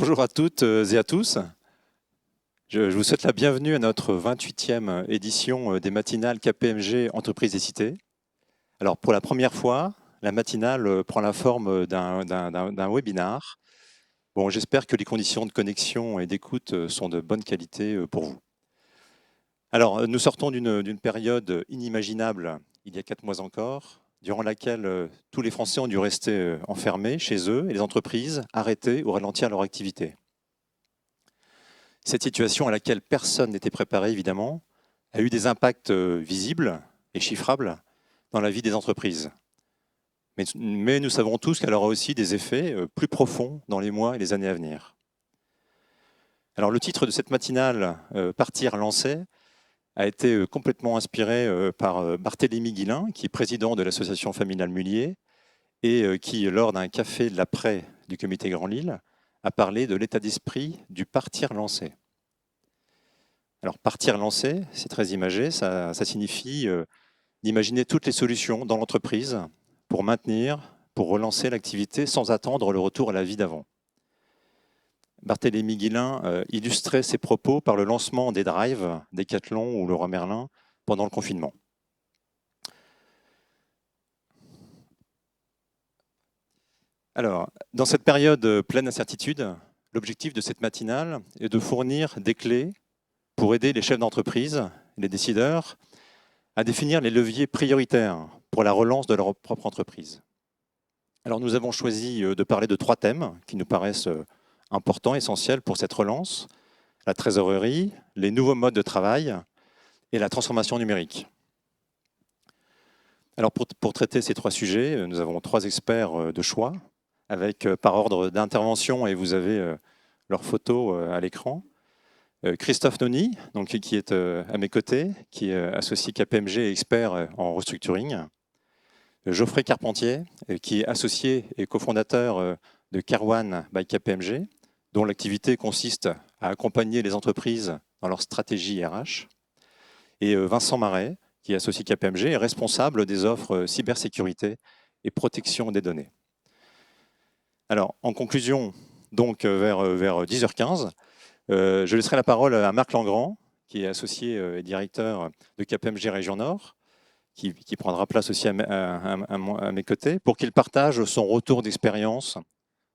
Bonjour à toutes et à tous. Je vous souhaite la bienvenue à notre 28e édition des matinales KPMG Entreprises et Cités. Alors pour la première fois, la matinale prend la forme d'un webinar. Bon, j'espère que les conditions de connexion et d'écoute sont de bonne qualité pour vous. Alors nous sortons d'une période inimaginable il y a 4 mois encore, durant laquelle tous les Français ont dû rester enfermés chez eux et les entreprises arrêter ou ralentir leur activité. Cette situation à laquelle personne n'était préparé, évidemment, a eu des impacts visibles et chiffrables dans la vie des entreprises. Mais nous savons tous qu'elle aura aussi des effets plus profonds dans les mois et les années à venir. Alors le titre de cette matinale, Partir lancer, a été complètement inspiré par Barthélémy Guillain, qui est président de l'association familiale Mullier, et qui, lors d'un café de l'après du comité Grand Lille, a parlé de l'état d'esprit du partir lancer. Alors, partir lancer, c'est très imagé, ça signifie d'imaginer toutes les solutions dans l'entreprise pour maintenir, pour relancer l'activité sans attendre le retour à la vie d'avant. Barthélémy Guillain illustrait ses propos par le lancement des drives, Decathlon ou Leroy Merlin pendant le confinement. Alors, dans cette période pleine d'incertitudes, l'objectif de cette matinale est de fournir des clés pour aider les chefs d'entreprise, les décideurs, à définir les leviers prioritaires pour la relance de leur propre entreprise. Alors nous avons choisi de parler de 3 thèmes qui nous paraissent importants, essentiels pour cette relance: la trésorerie, les nouveaux modes de travail et la transformation numérique. Alors pour traiter ces 3 sujets, nous avons 3 experts de choix, avec par ordre d'intervention, et vous avez leurs photos à l'écran. Christophe Noni, donc, qui est à mes côtés, qui est associé KPMG et expert en restructuring. Geoffrey Carpentier, qui est associé et cofondateur de Carwan by KPMG, dont l'activité consiste à accompagner les entreprises dans leur stratégie RH. Et Vincent Marais, qui est associé KPMG et responsable des offres cybersécurité et protection des données. Alors, en conclusion, donc vers 10h15, je laisserai la parole à Marc Langrand, qui est associé et directeur de KPMG Région Nord, qui prendra place aussi à mes côtés, pour qu'il partage son retour d'expérience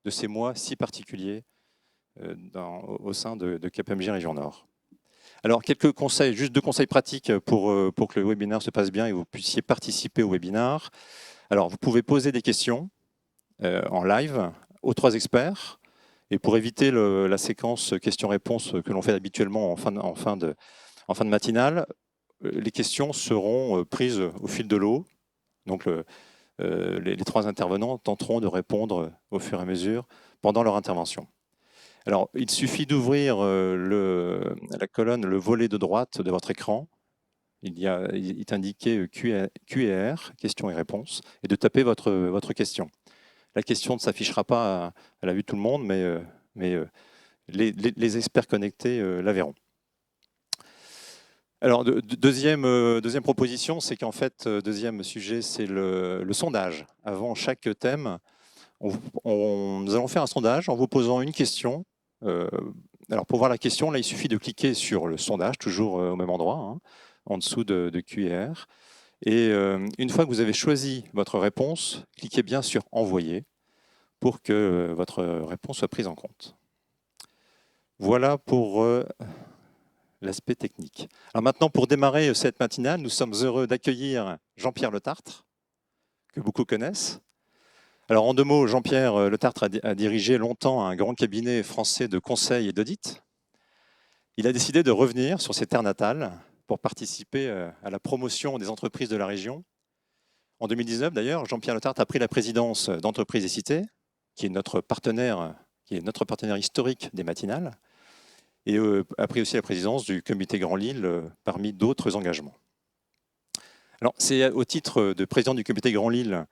de ces mois si particuliers au sein de KPMG Région Nord. Alors, quelques conseils, juste 2 conseils pratiques pour que le webinaire se passe bien et que vous puissiez participer au webinaire. Alors, vous pouvez poser des questions en live aux 3 experts. Et pour éviter la séquence questions-réponses que l'on fait habituellement en fin de matinale, les questions seront prises au fil de l'eau. Donc les 3 intervenants tenteront de répondre au fur et à mesure pendant leur intervention. Alors, il suffit d'ouvrir la colonne, le volet de droite de votre écran. Il est indiqué Q&R, questions et réponses, et de taper votre question. La question ne s'affichera pas à la vue de tout le monde, mais les experts connectés la verront. Alors, deuxième proposition, c'est qu'en fait, deuxième sujet, c'est le sondage. Avant chaque thème, nous allons faire un sondage en vous posant une question. Alors, pour voir la question, là, il suffit de cliquer sur le sondage, toujours au même endroit, hein, en dessous de Q&R. Et une fois que vous avez choisi votre réponse, cliquez bien sur « Envoyer » pour que votre réponse soit prise en compte. Voilà pour l'aspect technique. Alors maintenant, pour démarrer cette matinale, nous sommes heureux d'accueillir Jean-Pierre Letartre, que beaucoup connaissent. Alors en 2 mots, Jean-Pierre Letartre a dirigé longtemps un grand cabinet français de conseil et d'audit. Il a décidé de revenir sur ses terres natales pour participer à la promotion des entreprises de la région. En 2019, d'ailleurs, Jean-Pierre Letartre a pris la présidence d'Entreprises et Cités, qui est notre partenaire historique des matinales, et a pris aussi la présidence du comité Grand Lille parmi d'autres engagements. Alors, c'est au titre de président du comité Grand Lille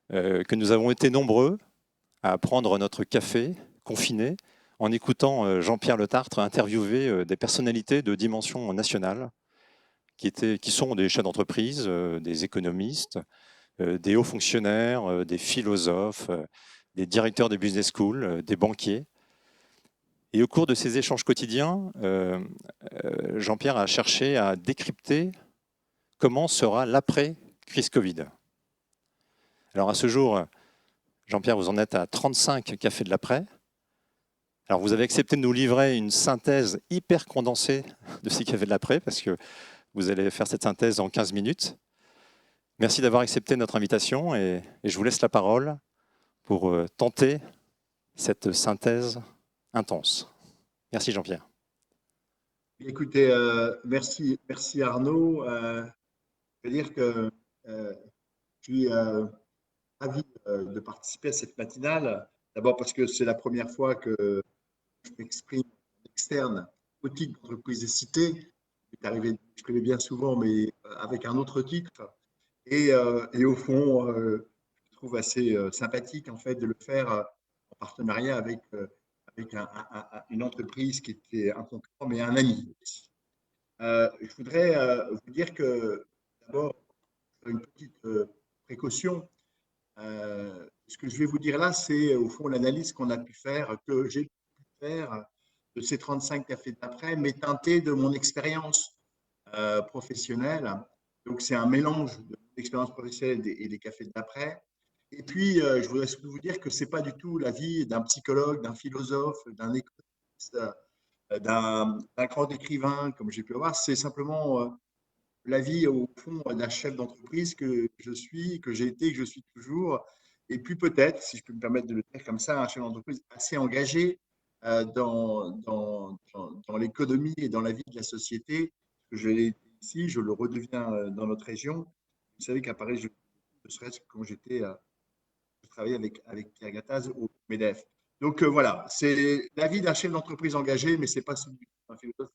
que nous avons été nombreux à prendre notre café confiné en écoutant Jean-Pierre Letartre interviewer des personnalités de dimension nationale qui sont des chefs d'entreprise, des économistes, des hauts fonctionnaires, des philosophes, des directeurs de business school, des banquiers. Et au cours de ces échanges quotidiens, Jean-Pierre a cherché à décrypter comment sera l'après-crise Covid. Alors à ce jour, Jean-Pierre, vous en êtes à 35 cafés de l'après. Alors vous avez accepté de nous livrer une synthèse hyper condensée de ces cafés de l'après, parce que vous allez faire cette synthèse en 15 minutes. Merci d'avoir accepté notre invitation et je vous laisse la parole pour tenter cette synthèse intense. Merci Jean-Pierre. Écoutez, merci Arnaud. Je veux dire que je suis ravi de participer à cette matinale. D'abord parce que c'est la première fois que je m'exprime en externe au titre d'entreprise des cités. C'est arrivé de m'exprimer bien souvent, mais avec un autre titre. Et au fond, je trouve assez sympathique en fait de le faire en partenariat avec, une entreprise qui était un concurrent, mais un ami. Je voudrais vous dire que d'abord, une petite précaution. Ce que je vais vous dire là, c'est au fond l'analyse qu'on a pu faire, que j'ai pu faire de ces 35 cafés d'après, mais teinté de mon expérience professionnelle. Donc, c'est un mélange de l'expérience professionnelle et des cafés d'après. Et puis, je voudrais surtout vous dire que ce n'est pas du tout la vie d'un psychologue, d'un philosophe, d'un économiste, d'un grand écrivain, comme j'ai pu avoir. C'est simplement la vie, au fond, d'un chef d'entreprise que je suis, que j'ai été, que je suis toujours. Et puis peut-être, si je peux me permettre de le dire comme ça, un chef d'entreprise assez engagé dans l'économie et dans la vie de la société. Je l'ai été ici, je le redeviens dans notre région. Vous savez qu'à Paris, ne serait-ce que quand je travaillais avec Pierre Gattaz au MEDEF. Donc voilà, c'est la vie d'un chef d'entreprise engagé, mais ce n'est pas celui d'un philosophe.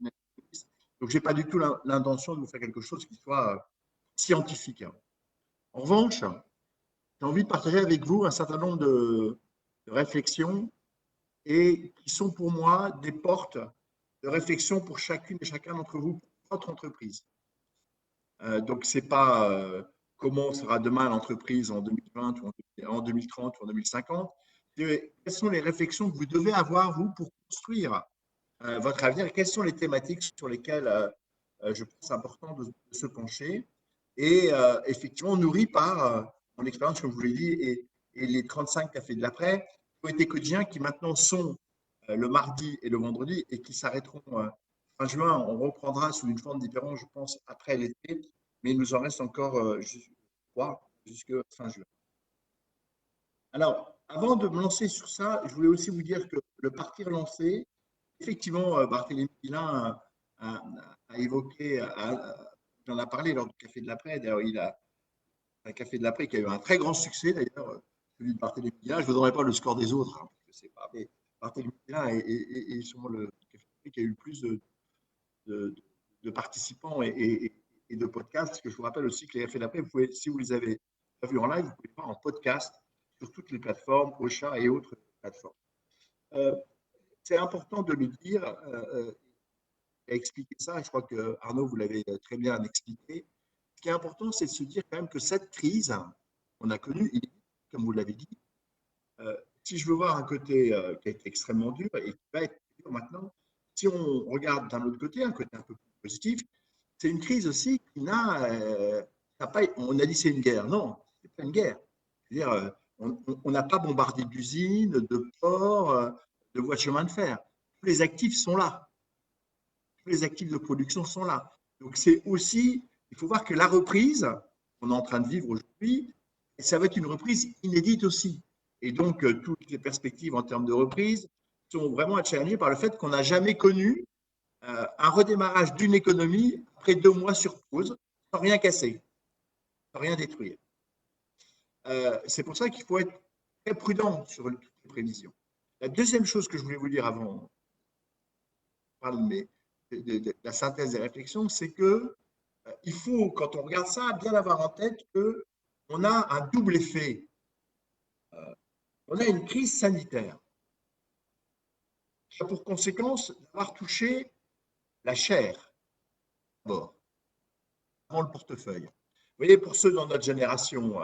Donc, je n'ai pas du tout l'intention de vous faire quelque chose qui soit scientifique. En revanche, j'ai envie de partager avec vous un certain nombre de réflexions et qui sont pour moi des portes de réflexion pour chacune et chacun d'entre vous, pour votre entreprise. Donc, ce n'est pas comment sera demain l'entreprise en 2020 ou en 2030 ou en 2050. Quelles sont les réflexions que vous devez avoir, vous, pour construire votre avenir et quelles sont les thématiques sur lesquelles je pense important de se pencher. Et effectivement, nourri par mon expérience, comme je vous l'ai dit, et les 35 cafés de l'après, qui ont été quotidiens, qui maintenant sont le mardi et le vendredi et qui s'arrêteront fin juin. On reprendra sous une forme différente, je pense, après l'été, mais il nous en reste encore, je crois, jusque fin juin. Alors, avant de me lancer sur ça, je voulais aussi vous dire que le partir lancé, effectivement, Barthélémy Guillain a évoqué, j'en a parlé lors du Café de l'après. D'ailleurs, il a un Café de l'après qui a eu un très grand succès, d'ailleurs, celui de Barthélémy Guillain. Je ne vous donnerai pas le score des autres, hein, parce que c'est pas, mais Barthélémy Guillain est sûrement le Café de l'après qui a eu le plus de participants et de podcasts. Parce que je vous rappelle aussi que les Cafés de l'après, vous pouvez, si vous les avez pas vus en live, vous pouvez les voir en podcast sur toutes les plateformes, Ocha et autres plateformes. C'est important de le dire, expliquer ça, et je crois que Arnaud, vous l'avez très bien expliqué. Ce qui est important, c'est de se dire quand même que cette crise qu'on a connue, comme vous l'avez dit, si je veux voir un côté qui a été extrêmement dur et qui va être dur maintenant, si on regarde d'un autre côté, un côté un peu plus positif, c'est une crise aussi qui n'a pas. On a dit c'est une guerre. Non, c'est pas une guerre. Je veux dire, on n'a pas bombardé d'usines, de ports, de voies de chemin de fer. Tous les actifs sont là. Tous les actifs de production sont là. Donc c'est aussi, il faut voir que la reprise qu'on est en train de vivre aujourd'hui, ça va être une reprise inédite aussi. Et donc toutes les perspectives en termes de reprise sont vraiment challengeées par le fait qu'on n'a jamais connu un redémarrage d'une économie après 2 mois sur pause, sans rien casser, sans rien détruire. C'est pour ça qu'il faut être très prudent sur toutes les prévisions. La deuxième chose que je voulais vous dire avant de parler de la synthèse des réflexions, c'est que il faut, quand on regarde ça, bien avoir en tête qu'on a un double effet. On a une crise sanitaire qui a pour conséquence d'avoir touché la chair, d'abord, avant le portefeuille. Vous voyez, pour ceux dans notre génération,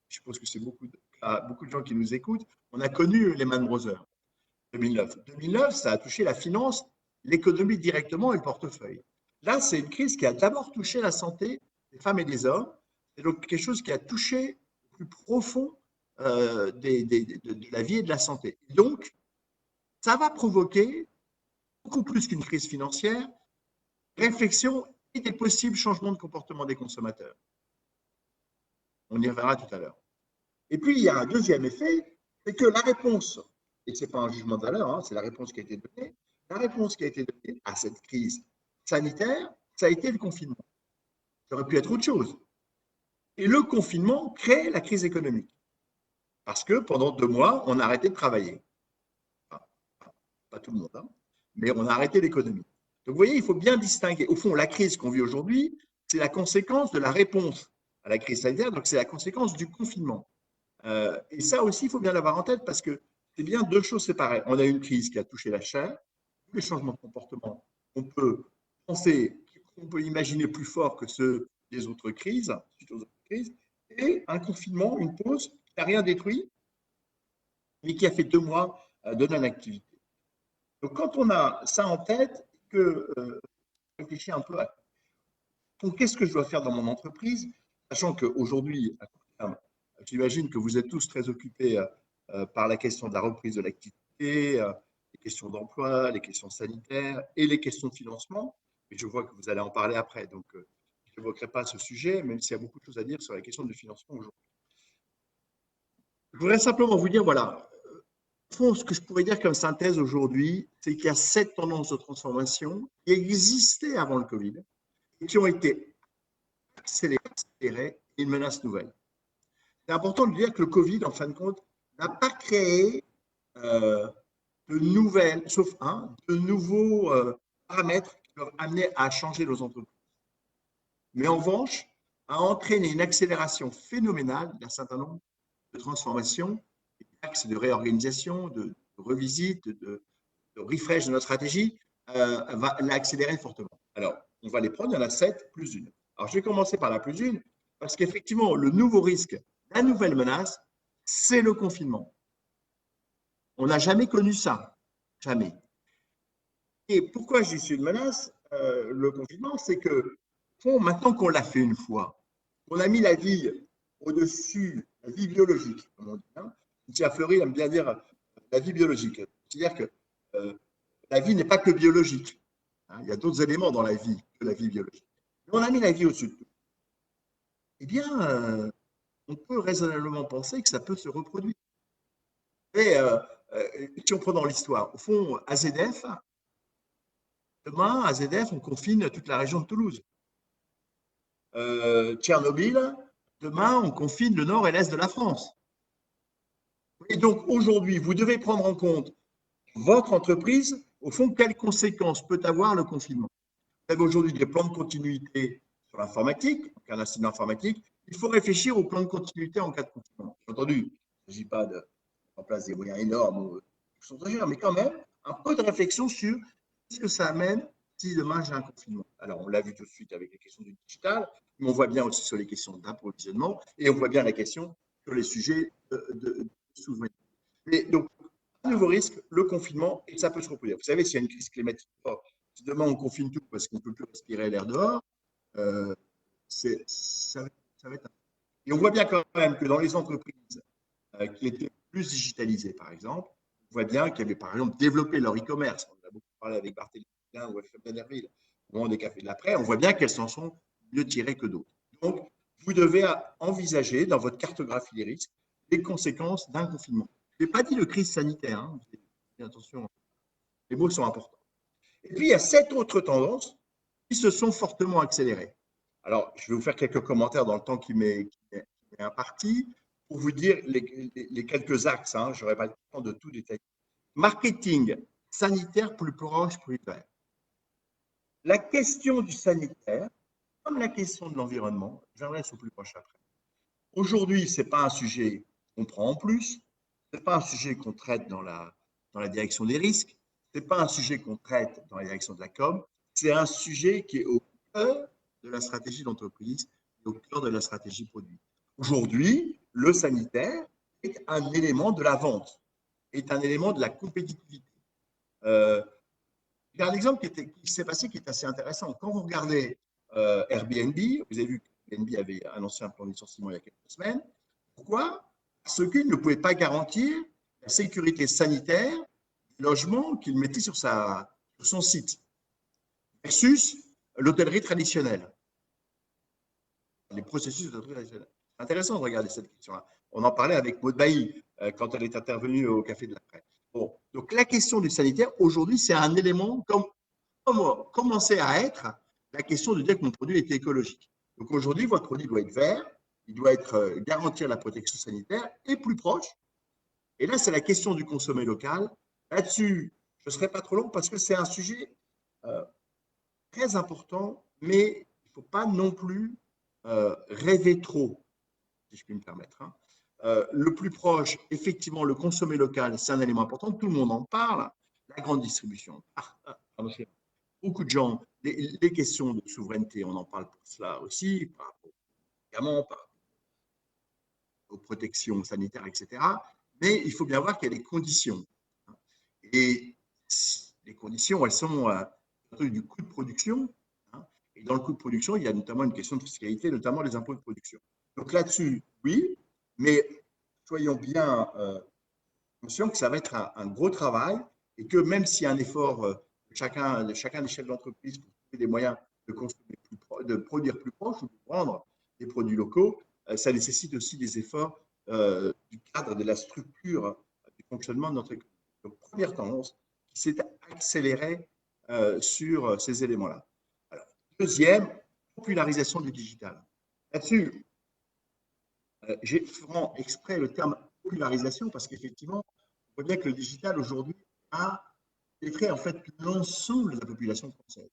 je suppose que c'est beaucoup de gens qui nous écoutent, on a connu les Lehman Brothers. 2009. 2009, ça a touché la finance, l'économie directement et le portefeuille. Là, c'est une crise qui a d'abord touché la santé des femmes et des hommes. C'est donc quelque chose qui a touché le plus profond de la vie et de la santé. Et donc, ça va provoquer, beaucoup plus qu'une crise financière, réflexion et des possibles changements de comportement des consommateurs. On y reviendra tout à l'heure. Et puis, il y a un deuxième effet, c'est que la réponse, et ce n'est pas un jugement de valeur, hein, c'est la réponse qui a été donnée, la réponse qui a été donnée à cette crise sanitaire, ça a été le confinement. Ça aurait pu être autre chose. Et le confinement crée la crise économique. Parce que pendant 2 mois, on a arrêté de travailler. Enfin, pas tout le monde, hein, mais on a arrêté l'économie. Donc, vous voyez, il faut bien distinguer. Au fond, la crise qu'on vit aujourd'hui, c'est la conséquence de la réponse à la crise sanitaire, donc c'est la conséquence du confinement. Et ça aussi, il faut bien l'avoir en tête parce que c'est bien deux choses séparées. On a une crise qui a touché la chair, tous les changements de comportement, on peut penser, on peut imaginer plus fort que ceux des autres crises, suite aux autres crises, et un confinement, une pause qui n'a rien détruit, mais qui a fait 2 mois de non-activité. Donc, quand on a ça en tête, que réfléchir un peu à qu'est-ce que je dois faire dans mon entreprise, sachant qu'aujourd'hui, à court terme, j'imagine que vous êtes tous très occupés par la question de la reprise de l'activité, les questions d'emploi, les questions sanitaires et les questions de financement. Et je vois que vous allez en parler après, donc je n'évoquerai pas ce sujet, même s'il y a beaucoup de choses à dire sur la question du financement aujourd'hui. Je voudrais simplement vous dire, voilà, au fond, ce que je pourrais dire comme synthèse aujourd'hui, c'est qu'il y a 7 tendances de transformation qui existaient avant le Covid et qui ont été accélérées et une menace nouvelle. C'est important de dire que le Covid, en fin de compte, n'a pas créé de nouvelles, sauf un, de nouveaux paramètres qui peuvent amener à changer nos entreprises. Mais en revanche, a entraîné une accélération phénoménale d'un certain nombre de transformations, d'axes de réorganisation, de revisite, de refresh de notre stratégie, va l'accélérer fortement. Alors, on va les prendre, il y en a 7 plus une. Alors, je vais commencer par la plus une, parce qu'effectivement, le nouveau risque, la nouvelle menace, c'est le confinement. On n'a jamais connu ça. Jamais. Et pourquoi je dis c'est une menace, le confinement, c'est que maintenant qu'on l'a fait une fois, qu'on a mis la vie au-dessus, la vie biologique, comme on dit, hein, Thierry Fleury aime bien dire la vie biologique. C'est-à-dire que la vie n'est pas que biologique. Hein, il y a d'autres éléments dans la vie que la vie biologique. Mais on a mis la vie au-dessus de tout. Eh bien, on peut raisonnablement penser que ça peut se reproduire. Et si on prend dans l'histoire, au fond, AZF, demain, AZF, on confine toute la région de Toulouse. Tchernobyl, demain, on confine le nord et l'est de la France. Et donc, aujourd'hui, vous devez prendre en compte votre entreprise, au fond, quelles conséquences peut avoir le confinement. Vous avez aujourd'hui des plans de continuité sur l'informatique, en cas d'incident informatique. Il faut réfléchir au plan de continuité en cas de confinement. Bien entendu, il ne s'agit pas de mettre en place des moyens énormes ou mais quand même, un peu de réflexion sur ce que ça amène si demain j'ai un confinement. Alors, on l'a vu tout de suite avec les questions du digital, mais on voit bien aussi sur les questions d'approvisionnement et on voit bien la question sur les sujets de souveraineté. Et donc, un nouveau risque, le confinement, et ça peut se reproduire. Vous savez, s'il y a une crise climatique, si demain on confine tout parce qu'on ne peut plus respirer l'air dehors, ça va être. Et on voit bien quand même que dans les entreprises qui étaient plus digitalisées, par exemple, on voit bien qu'il y avait par exemple développé leur e-commerce. On a beaucoup parlé avec Barthélémy ou FM Danerville au moment des cafés de l'après. On voit bien qu'elles s'en sont mieux tirées que d'autres. Donc, vous devez envisager dans votre cartographie des risques les conséquences d'un confinement. Je n'ai pas dit de crise sanitaire. Hein. Attention, les mots sont importants. Et puis, il y a 7 autres tendances qui se sont fortement accélérées. Alors, je vais vous faire quelques commentaires dans le temps qui m'est imparti pour vous dire les quelques axes. Hein, je n'aurai pas le temps de tout détailler. Marketing sanitaire plus proche, plus vert. La question du sanitaire, comme la question de l'environnement, j'aimerais être plus proche après. Aujourd'hui, ce n'est pas un sujet qu'on prend en plus, ce n'est pas un sujet qu'on traite dans la direction des risques, ce n'est pas un sujet qu'on traite dans la direction de la com, c'est un sujet qui est au cœur de la stratégie d'entreprise et au cœur de la stratégie produit. Aujourd'hui, le sanitaire est un élément de la vente. est un élément de la compétitivité. Il y a un exemple qui s'est passé qui est assez intéressant. Quand vous regardez Airbnb, vous avez vu qu'Airbnb avait annoncé un plan de licenciement il y a quelques semaines. Pourquoi? Parce qu'il ne pouvait pas garantir la sécurité sanitaire du logement qu'il mettait sur son site, versus l'hôtellerie traditionnelle, les processus de l'hôtellerie traditionnelle. C'est intéressant de regarder cette question-là. On en parlait avec Maud Bailly quand elle est intervenue au Café de la Presse. Bon, donc la question du sanitaire, aujourd'hui, c'est un élément comme commencer à être la question de dire que mon produit est écologique. Donc aujourd'hui, votre produit doit être vert, il doit garantir la protection sanitaire et plus proche. Et là, c'est la question du consommer local. Là-dessus, je ne serai pas trop long parce que c'est un sujet très important, mais il ne faut pas non plus rêver trop, si je puis me permettre. Hein. Le plus proche, effectivement, le consommer local, c'est un élément important. Tout le monde en parle. La grande distribution. Beaucoup de gens, les questions de souveraineté, on en parle pour cela aussi, par rapport aux médicaments, par rapport aux protections sanitaires, etc. Mais il faut bien voir qu'il y a des conditions. Et les conditions, elles sont du coût de production. Et dans le coût de production, il y a notamment une question de fiscalité, notamment les impôts de production. Donc là-dessus, oui, mais soyons bien conscients que ça va être un gros travail et que même s'il y a un effort de chacun des chefs d'entreprise pour trouver des moyens de produire plus proche ou de prendre des produits locaux, ça nécessite aussi des efforts du cadre de la structure du fonctionnement de notre économie. Donc, première tendance qui s'est accélérée sur ces éléments-là. Deuxième, popularisation du digital. Là-dessus, j'ai vraiment exprès le terme popularisation parce qu'effectivement, on voit bien que le digital aujourd'hui a pénétré en fait l'ensemble de la population française.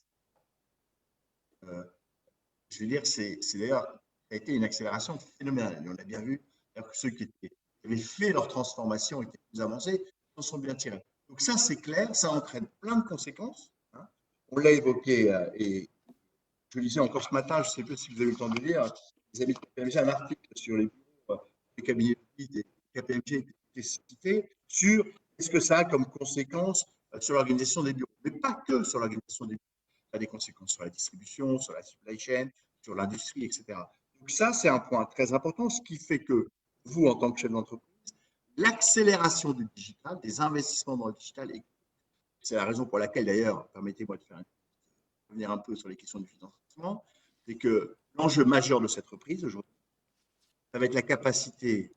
Je veux dire, c'est d'ailleurs, ça a été une accélération phénoménale. Et on a bien vu que ceux qui avaient fait leur transformation et qui étaient plus avancés s'en sont bien tirés. Donc ça, c'est clair, ça entraîne plein de conséquences. Hein. On l'a évoqué et je lisais encore ce matin, je ne sais pas si vous avez eu le temps de lire, les amis de KPMG, un article sur les bureaux des cabinets de KPMG qui est cité sur qu'est-ce que ça a comme conséquence sur l'organisation des bureaux. Mais pas que sur l'organisation des bureaux. Ça a des conséquences sur la distribution, sur la supply chain, sur l'industrie, etc. Donc ça, c'est un point très important, ce qui fait que vous, en tant que chef d'entreprise, l'accélération du digital, des investissements dans le digital, c'est la raison pour laquelle, d'ailleurs, permettez-moi de revenir un peu sur les questions du financement, c'est que l'enjeu majeur de cette reprise aujourd'hui, ça va être la capacité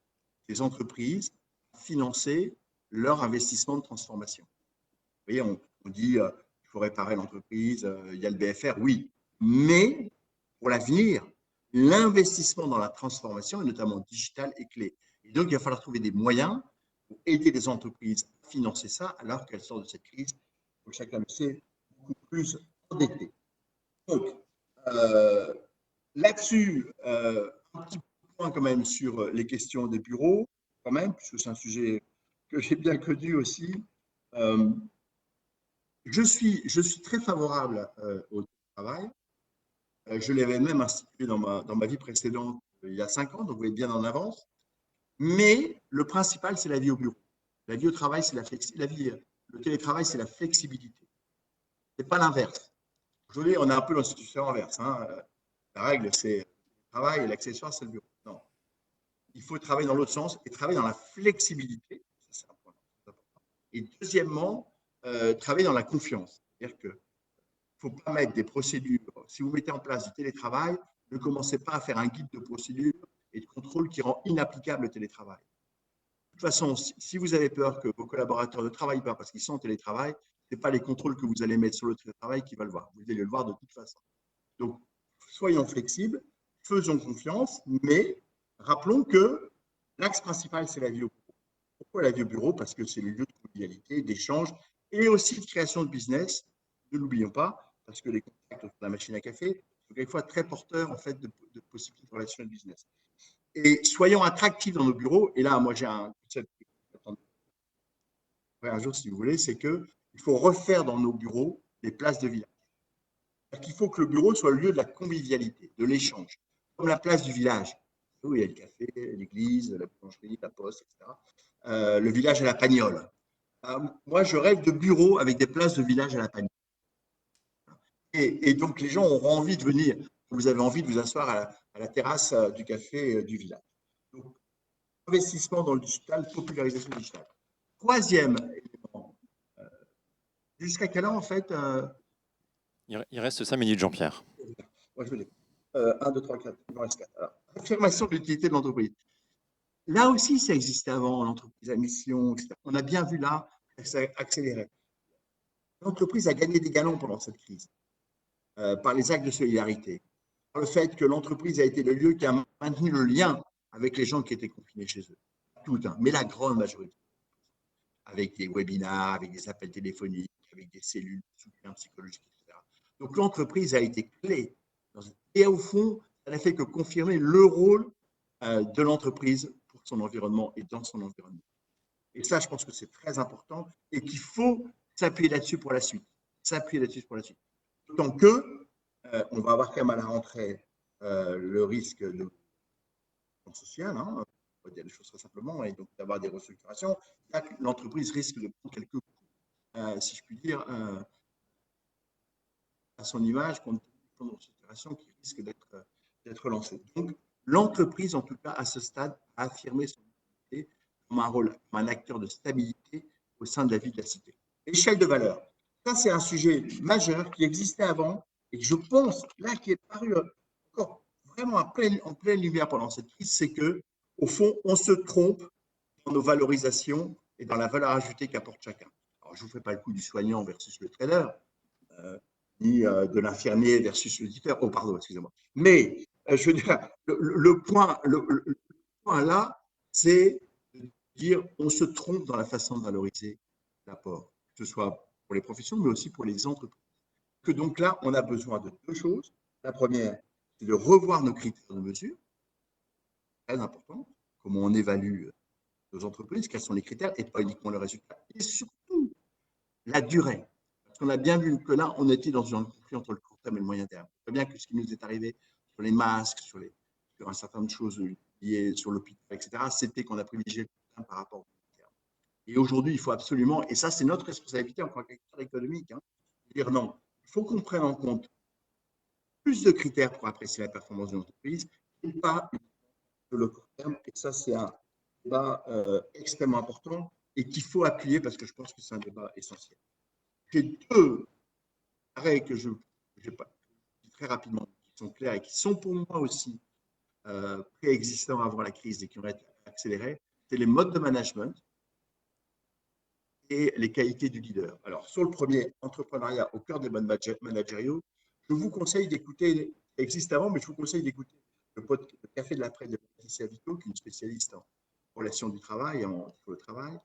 des entreprises à financer leur investissement de transformation. Vous voyez, on dit il faut réparer l'entreprise, il y a le BFR, oui, mais pour l'avenir, l'investissement dans la transformation, et notamment digitale, est clé. Et donc, il va falloir trouver des moyens pour aider les entreprises à financer ça alors qu'elles sortent de cette crise, comme chacun le sait, beaucoup plus endettées. Donc, là-dessus, un petit point quand même sur les questions des bureaux, quand même, puisque c'est un sujet que j'ai bien connu aussi. Je suis très favorable au travail. Je l'avais même institué dans ma vie précédente il y a 5 ans, donc vous êtes bien en avance. Mais le principal, c'est la vie au bureau. La vie au travail, c'est le télétravail, c'est la flexibilité. Ce n'est pas l'inverse. Aujourd'hui, on a un peu l'institution inverse. Hein. La règle, c'est le travail et l'accessoire, c'est le bureau. Non. Il faut travailler dans l'autre sens et travailler dans la flexibilité. Ça, c'est un point important. Et deuxièmement, travailler dans la confiance. C'est-à-dire qu'il ne faut pas mettre des procédures. Si vous mettez en place du télétravail, ne commencez pas à faire un guide de procédure et de contrôle qui rend inapplicable le télétravail. De toute façon, si vous avez peur que vos collaborateurs ne travaillent pas parce qu'ils sont en télétravail, ce n'est pas les contrôles que vous allez mettre sur le télétravail qui va le voir. Vous allez le voir de toute façon. Donc, soyons flexibles, faisons confiance, mais rappelons que l'axe principal, c'est la vie au bureau. Pourquoi la vie au bureau? Parce que c'est le lieu de convivialité, d'échange et aussi de création de business. Ne l'oublions pas, parce que les contacts de la machine à café sont quelquefois très porteurs en fait, de possibilités de relations de business. Et soyons attractifs dans nos bureaux. Et là, moi, j'ai un concept un jour, si vous voulez, c'est qu'il faut refaire dans nos bureaux des places de village. Il faut que le bureau soit le lieu de la convivialité, de l'échange, comme la place du village, où il y a le café, l'église, la boulangerie, la poste, etc. Le village à la Pagnole. Moi, je rêve de bureaux avec des places de village à la panier. Et donc, les gens auront envie de venir. Vous avez envie de vous asseoir à la terrasse du café du village. Donc, investissement dans le digital, popularisation du digital. Troisième élément, jusqu'à quelle heure en fait Il reste 5 minutes, Jean-Pierre. Moi, je l'ai. 1, 2, 3, 4, il me reste 4. Alors, affirmation de l'utilité de l'entreprise. Là aussi, ça existait avant, l'entreprise à mission, etc. On a bien vu là, ça a accéléré. L'entreprise a gagné des galons pendant cette crise par les actes de solidarité, par le fait que l'entreprise a été le lieu qui a maintenu le lien avec les gens qui étaient confinés chez eux. Tout, hein, mais la grande majorité. Avec des webinars, avec des appels téléphoniques, avec des cellules de soutien psychologique, etc. Donc l'entreprise a été clé. Et au fond, ça n'a fait que confirmer le rôle de l'entreprise pour son environnement et dans son environnement. Et ça, je pense que c'est très important et qu'il faut s'appuyer là-dessus pour la suite. S'appuyer là-dessus pour la suite. D'autant que on va avoir quand même à la rentrée le risque de social, hein, on va dire les choses très simplement, et donc d'avoir des restructurations. L'entreprise risque de prendre quelques coups, si je puis dire, à son image, compte tenu du plan de restructuration qui risque d'être lancé. Donc, l'entreprise, en tout cas, à ce stade, a affirmé son utilité comme un rôle, comme un acteur de stabilité au sein de la vie de la cité. Échelle de valeur. Ça, c'est un sujet majeur qui existait avant et je pense, là, qui est paru encore vraiment en pleine lumière pendant cette crise, c'est que, au fond, on se trompe dans nos valorisations et dans la valeur ajoutée qu'apporte chacun. Alors, je ne vous fais pas le coup du soignant versus le trader, ni de l'infirmier versus l'auditeur. Oh, pardon, excusez-moi. Mais, je veux dire, le point là, c'est de dire on se trompe dans la façon de valoriser l'apport, que ce soit pour les professions, mais aussi pour les entreprises. Que donc là, on a besoin de deux choses. La première, c'est de revoir nos critères de mesure, très important, comment on évalue nos entreprises, quels sont les critères, et pas uniquement le résultat. Et surtout, la durée. Parce qu'on a bien vu que là, on était dans un conflit entre le court terme et le moyen terme. On voit bien que ce qui nous est arrivé sur les masques, sur un certain nombre de choses liées sur l'hôpital, etc., c'était qu'on a privilégié le court terme par rapport au moyen terme. Et aujourd'hui, il faut absolument, et ça, c'est notre responsabilité en tant qu'acteur économique, hein, de dire non, il faut qu'on prenne en compte plus de critères pour apprécier la performance d'une entreprise et pas de le court terme. Et ça, c'est un débat extrêmement important et qu'il faut appuyer parce que je pense que c'est un débat essentiel. J'ai deux arrêts que je dis très rapidement, qui sont clairs et qui sont pour moi aussi préexistants avant la crise et qui ont été accélérés. C'est les modes de management et les qualités du leader. Alors, sur le premier, entrepreneuriat au cœur des modes managériaux, je vous conseille d'écouter, ça existe avant, mais je vous conseille d'écouter le Café de l'après de Patricia Vito, qui est une spécialiste en relations du travail, sur le travail.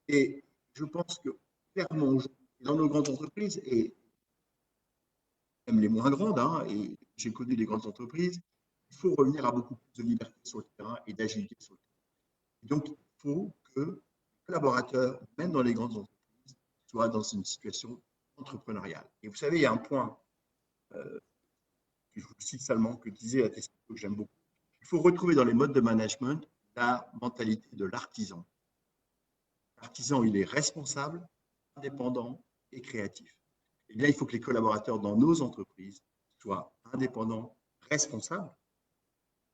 Et je pense que, clairement, dans nos grandes entreprises, et même les moins grandes, hein, et j'ai connu les grandes entreprises, il faut revenir à beaucoup plus de liberté sur le terrain et d'agilité sur le terrain. Et donc, il faut que les collaborateurs, même dans les grandes entreprises, soient dans une situation entrepreneuriale. Et vous savez, il y a un point que je vous cite seulement, que disait la Tesco, que j'aime beaucoup. Il faut retrouver dans les modes de management la mentalité de l'artisan. L'artisan, il est responsable, indépendant et créatif. Et bien, il faut que les collaborateurs dans nos entreprises soient indépendants, responsables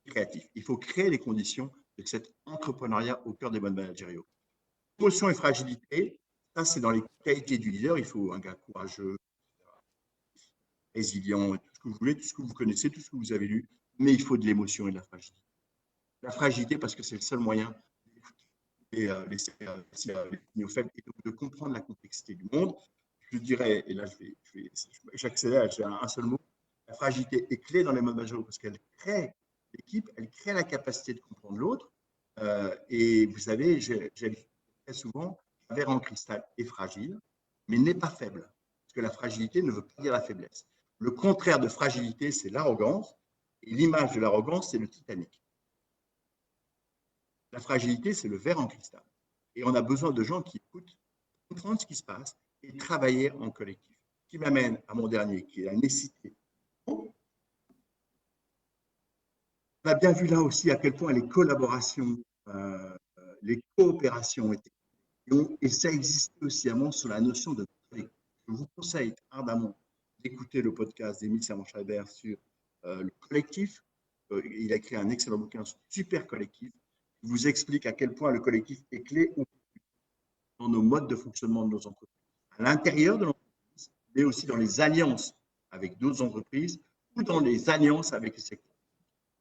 et créatifs. Il faut créer les conditions de cet entrepreneuriat au cœur des modes managériaux. Émotion et fragilité, ça c'est dans les qualités du leader. Il faut un gars courageux, résilient, tout ce que vous voulez, tout ce que vous connaissez, tout ce que vous avez lu, mais il faut de l'émotion et de la fragilité. La fragilité parce que c'est le seul moyen d'écouter les signaux faibles et de comprendre la complexité du monde. Je dirais, et là j'accélère, j'ai un seul mot, la fragilité est clé dans les modes managériaux parce qu'elle crée l'équipe, elle crée la capacité de comprendre l'autre. Et vous savez, j'ai très souvent, un verre en cristal est fragile, mais n'est pas faible. Parce que la fragilité ne veut pas dire la faiblesse. Le contraire de fragilité, c'est l'arrogance. Et l'image de l'arrogance, c'est le Titanic. La fragilité, c'est le verre en cristal. Et on a besoin de gens qui écoutent, comprendre ce qui se passe et travailler en collectif. Ce qui m'amène à mon dernier, qui est la nécessité. On a bien vu là aussi à quel point les collaborations, les coopérations étaient. Et ça existait aussi avant sur la notion de collectif. Je vous conseille ardemment d'écouter le podcast d'Émile Servan-Schreiber sur le collectif. Il a écrit un excellent bouquin sur super collectif. Il vous explique à quel point le collectif est clé dans nos modes de fonctionnement de nos entreprises, à l'intérieur de l'entreprise, mais aussi dans les alliances avec d'autres entreprises ou dans les alliances avec les secteurs.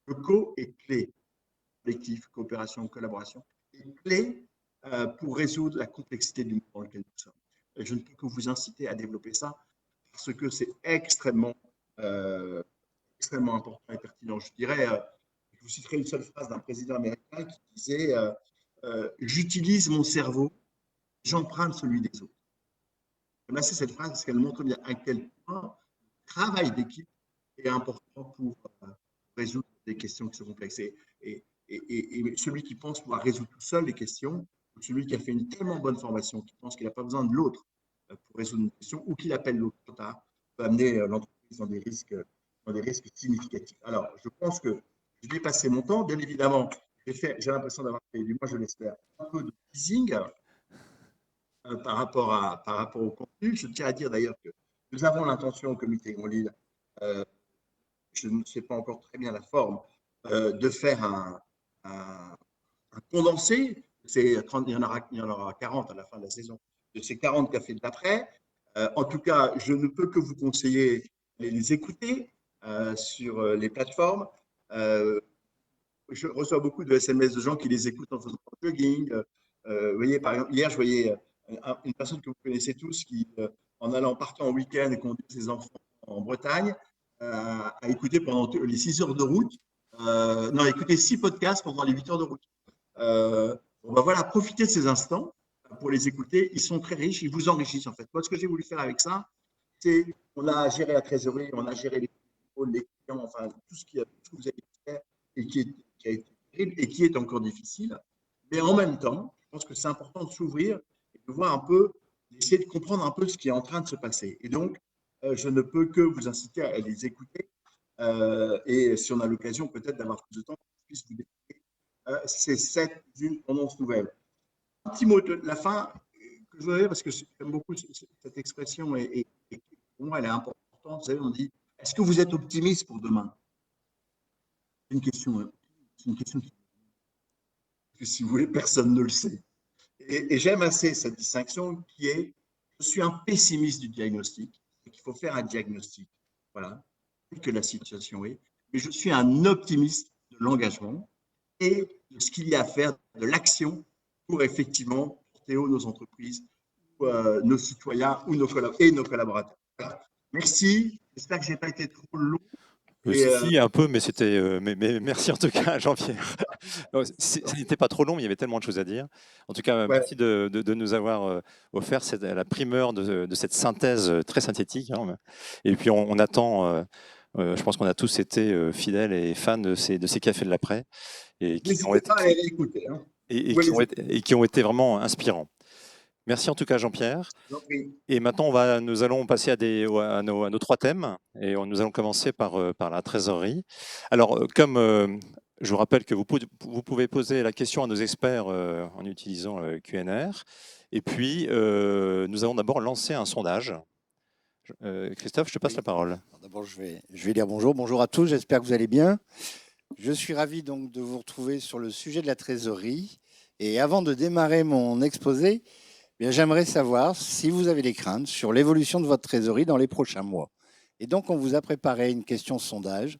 Le co est clé. Collectif, coopération, collaboration, est clé pour résoudre la complexité du monde dans lequel nous sommes. Et je ne peux que vous inciter à développer ça parce que c'est extrêmement important et pertinent. Je dirais, je vous citerai une seule phrase d'un président américain qui disait j'utilise mon cerveau, j'emprunte celui des autres. J'aime assez cette phrase parce qu'elle montre bien à quel point le travail d'équipe est important pour résoudre des questions qui sont complexes. Et celui qui pense pouvoir résoudre tout seul les questions, ou celui qui a fait une tellement bonne formation, qui pense qu'il n'a pas besoin de l'autre pour résoudre une question, ou qu'il appelle l'autre trop tard, peut amener l'entreprise dans des risques significatifs. Alors, je pense que je vais passer mon temps. Bien évidemment, j'ai l'impression d'avoir fait, du moins je l'espère, un peu de teasing par rapport au contenu. Je tiens à dire d'ailleurs que nous avons l'intention au comité Grand Lille, je ne sais pas encore très bien la forme, de faire un, un condensé. Il y en aura 40 à la fin de la saison, de ces 40 cafés d'après. En tout cas, je ne peux que vous conseiller de les écouter sur les plateformes. Euh, je reçois beaucoup de SMS de gens qui les écoutent en faisant du jogging. Vous voyez, par exemple, hier, je voyais une personne que vous connaissez tous qui, en allant partir en week-end et conduire ses enfants en Bretagne, a écouté pendant les 6 heures de route, non, écouté 6 podcasts pendant les 8 heures de route. On va voilà, profiter de ces instants pour les écouter. Ils sont très riches, ils vous enrichissent en fait. Moi, ce que j'ai voulu faire avec ça, c'est on a géré la trésorerie, on a géré les clients, enfin tout ce que vous avez fait et qui a été terrible et qui est encore difficile. Mais en même temps, je pense que c'est important de s'ouvrir et de voir un peu, d'essayer de comprendre un peu ce qui est en train de se passer. Et donc, je ne peux que vous inciter à les écouter. Et si on a l'occasion peut-être d'avoir plus de temps, je puisse vous décrire ces 7 une tendance nouvelle. Un petit mot de la fin que je voudrais, parce que j'aime beaucoup cette expression et pour moi elle est importante. Vous savez, on dit est-ce que vous êtes optimiste pour demain? C'est une question que, si vous voulez, personne ne le sait. Et j'aime assez cette distinction qui est je suis un pessimiste du diagnostic, et qu'il faut faire un diagnostic. Voilà, que la situation est. Mais je suis un optimiste de l'engagement et de ce qu'il y a à faire, de l'action pour effectivement porter haut nos entreprises, ou, nos citoyens ou nos collaborateurs. Voilà. Merci. J'espère que je n'ai pas été trop long. Et, Si, un peu, mais c'était. Mais merci en tout cas, Jean-Pierre. Ça n'était pas trop long, mais il y avait tellement de choses à dire. En tout cas, ouais, merci de nous avoir offert la primeur de cette synthèse très synthétique, hein. Et puis, on attend. Je pense qu'on a tous été fidèles et fans de ces cafés de l'après et qui ont n'hésitez été, pas à les réécouter. Hein. et Vous pouvez qui les ont écouter. été, et qui ont été vraiment inspirants. Merci en tout cas, Jean-Pierre. Et maintenant, nous allons passer à nos trois thèmes. Et nous allons commencer par la trésorerie. Alors, comme je vous rappelle que vous pouvez poser la question à nos experts en utilisant le QNR. Et puis, nous allons d'abord lancer un sondage. Christophe, je te passe Oui. la parole. D'abord, je vais dire bonjour. Bonjour à tous, j'espère que vous allez bien. Je suis ravi donc de vous retrouver sur le sujet de la trésorerie. Et avant de démarrer mon exposé, j'aimerais savoir si vous avez des craintes sur l'évolution de votre trésorerie dans les prochains mois. Et donc, on vous a préparé une question sondage.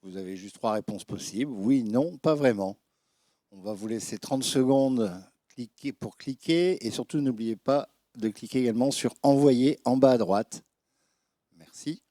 Vous avez juste 3 réponses possibles. Oui, non, pas vraiment. On va vous laisser 30 secondes pour cliquer. Et surtout, n'oubliez pas de cliquer également sur « Envoyer » en bas à droite. Merci.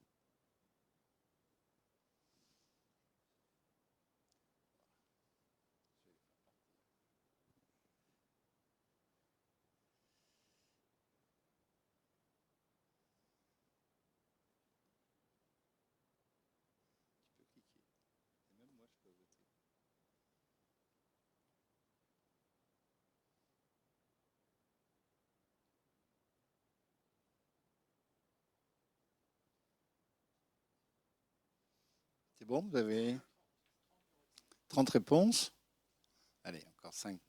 C'est bon, vous avez 30 réponses. Allez, encore 5-10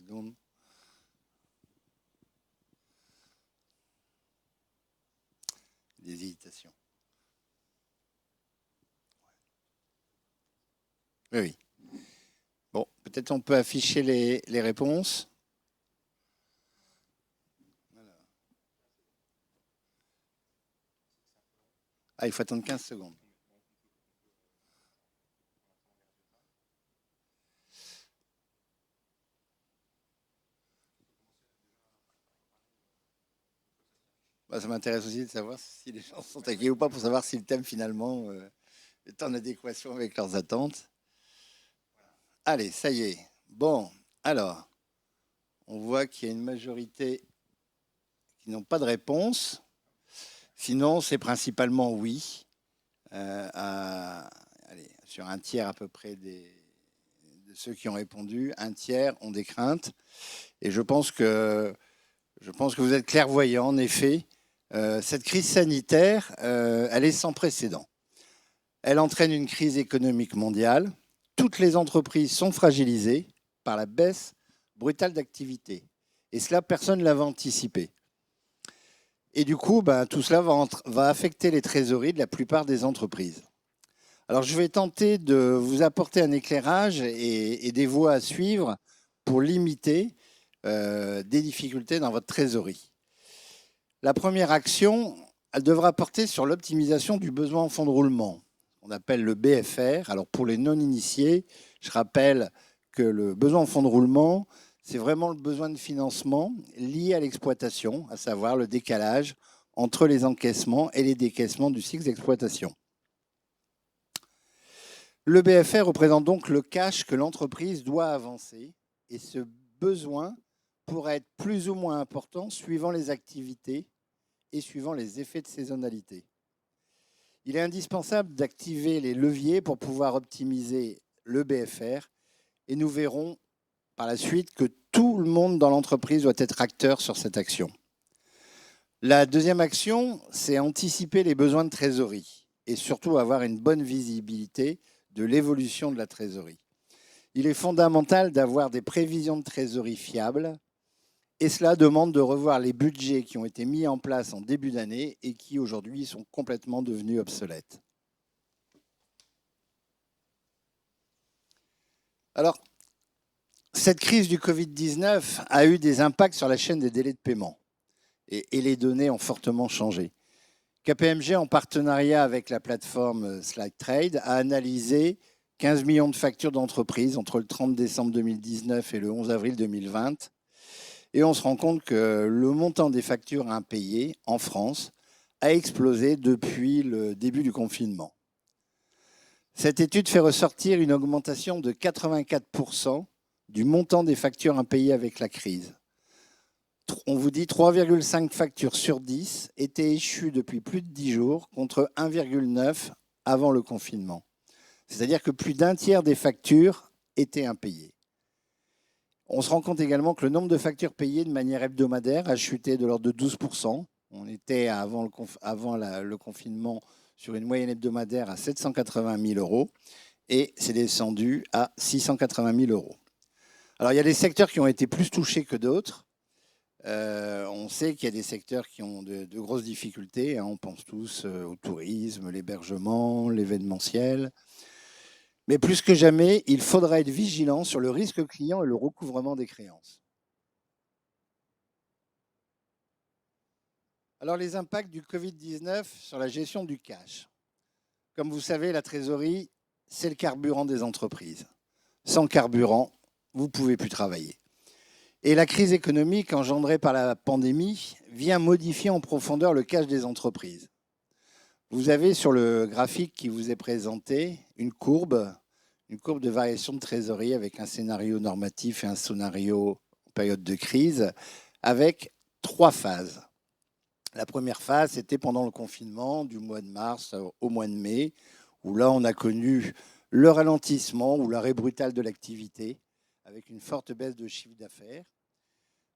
secondes. des hésitations. Oui, oui. Bon, peut-être on peut afficher les réponses. Ah, il faut attendre 15 secondes. Ça m'intéresse aussi de savoir si les gens sont inquiets ou pas, pour savoir si le thème finalement est en adéquation avec leurs attentes. Allez, ça y est. Bon, alors, on voit qu'il y a une majorité qui n'ont pas de réponse. Sinon, c'est principalement oui. Sur un tiers à peu près de ceux qui ont répondu, un tiers ont des craintes. Et je pense que vous êtes clairvoyants, en effet. Cette crise sanitaire, elle est sans précédent. Elle entraîne une crise économique mondiale. Toutes les entreprises sont fragilisées par la baisse brutale d'activité. Et cela, personne ne l'avait anticipé. Et du coup, tout cela va affecter les trésoreries de la plupart des entreprises. Alors, je vais tenter de vous apporter un éclairage et des voies à suivre pour limiter des difficultés dans votre trésorerie. La première action, elle devra porter sur l'optimisation du besoin en fonds de roulement, qu'on appelle le BFR. Alors, pour les non-initiés, je rappelle que le besoin en fonds de roulement, c'est vraiment le besoin de financement lié à l'exploitation, à savoir le décalage entre les encaissements et les décaissements du cycle d'exploitation. Le BFR représente donc le cash que l'entreprise doit avancer et ce besoin pourrait être plus ou moins important suivant les activités et suivant les effets de saisonnalité. Il est indispensable d'activer les leviers pour pouvoir optimiser le BFR et nous verrons par la suite que tout le monde dans l'entreprise doit être acteur sur cette action. La deuxième action, c'est anticiper les besoins de trésorerie et surtout avoir une bonne visibilité de l'évolution de la trésorerie. Il est fondamental d'avoir des prévisions de trésorerie fiables et cela demande de revoir les budgets qui ont été mis en place en début d'année et qui aujourd'hui sont complètement devenus obsolètes. Alors, cette crise du Covid-19 a eu des impacts sur la chaîne des délais de paiement et les données ont fortement changé. KPMG, en partenariat avec la plateforme SlideTrade, a analysé 15 millions de factures d'entreprises entre le 30 décembre 2019 et le 11 avril 2020. Et on se rend compte que le montant des factures impayées en France a explosé depuis le début du confinement. Cette étude fait ressortir une augmentation de 84% du montant des factures impayées avec la crise. On vous dit 3,5 factures sur 10 étaient échues depuis plus de 10 jours contre 1,9 avant le confinement. C'est-à-dire que plus d'un tiers des factures étaient impayées. On se rend compte également que le nombre de factures payées de manière hebdomadaire a chuté de l'ordre de 12%. On était avant le confinement sur une moyenne hebdomadaire à 780 000 € et c'est descendu à 680 000 €. Alors il y a des secteurs qui ont été plus touchés que d'autres. On sait qu'il y a des secteurs qui ont de grosses difficultés. On pense tous au tourisme, l'hébergement, l'événementiel. Mais plus que jamais, il faudra être vigilant sur le risque client et le recouvrement des créances. Alors, les impacts du Covid-19 sur la gestion du cash. Comme vous savez, la trésorerie, c'est le carburant des entreprises. Sans carburant, vous ne pouvez plus travailler. Et la crise économique engendrée par la pandémie vient modifier en profondeur le cash des entreprises. Vous avez sur le graphique qui vous est présenté une courbe de variation de trésorerie avec un scénario normatif et un scénario en période de crise, avec 3 phases. La première phase, c'était pendant le confinement, du mois de mars au mois de mai, où là, on a connu le ralentissement ou l'arrêt brutal de l'activité, avec une forte baisse de chiffre d'affaires.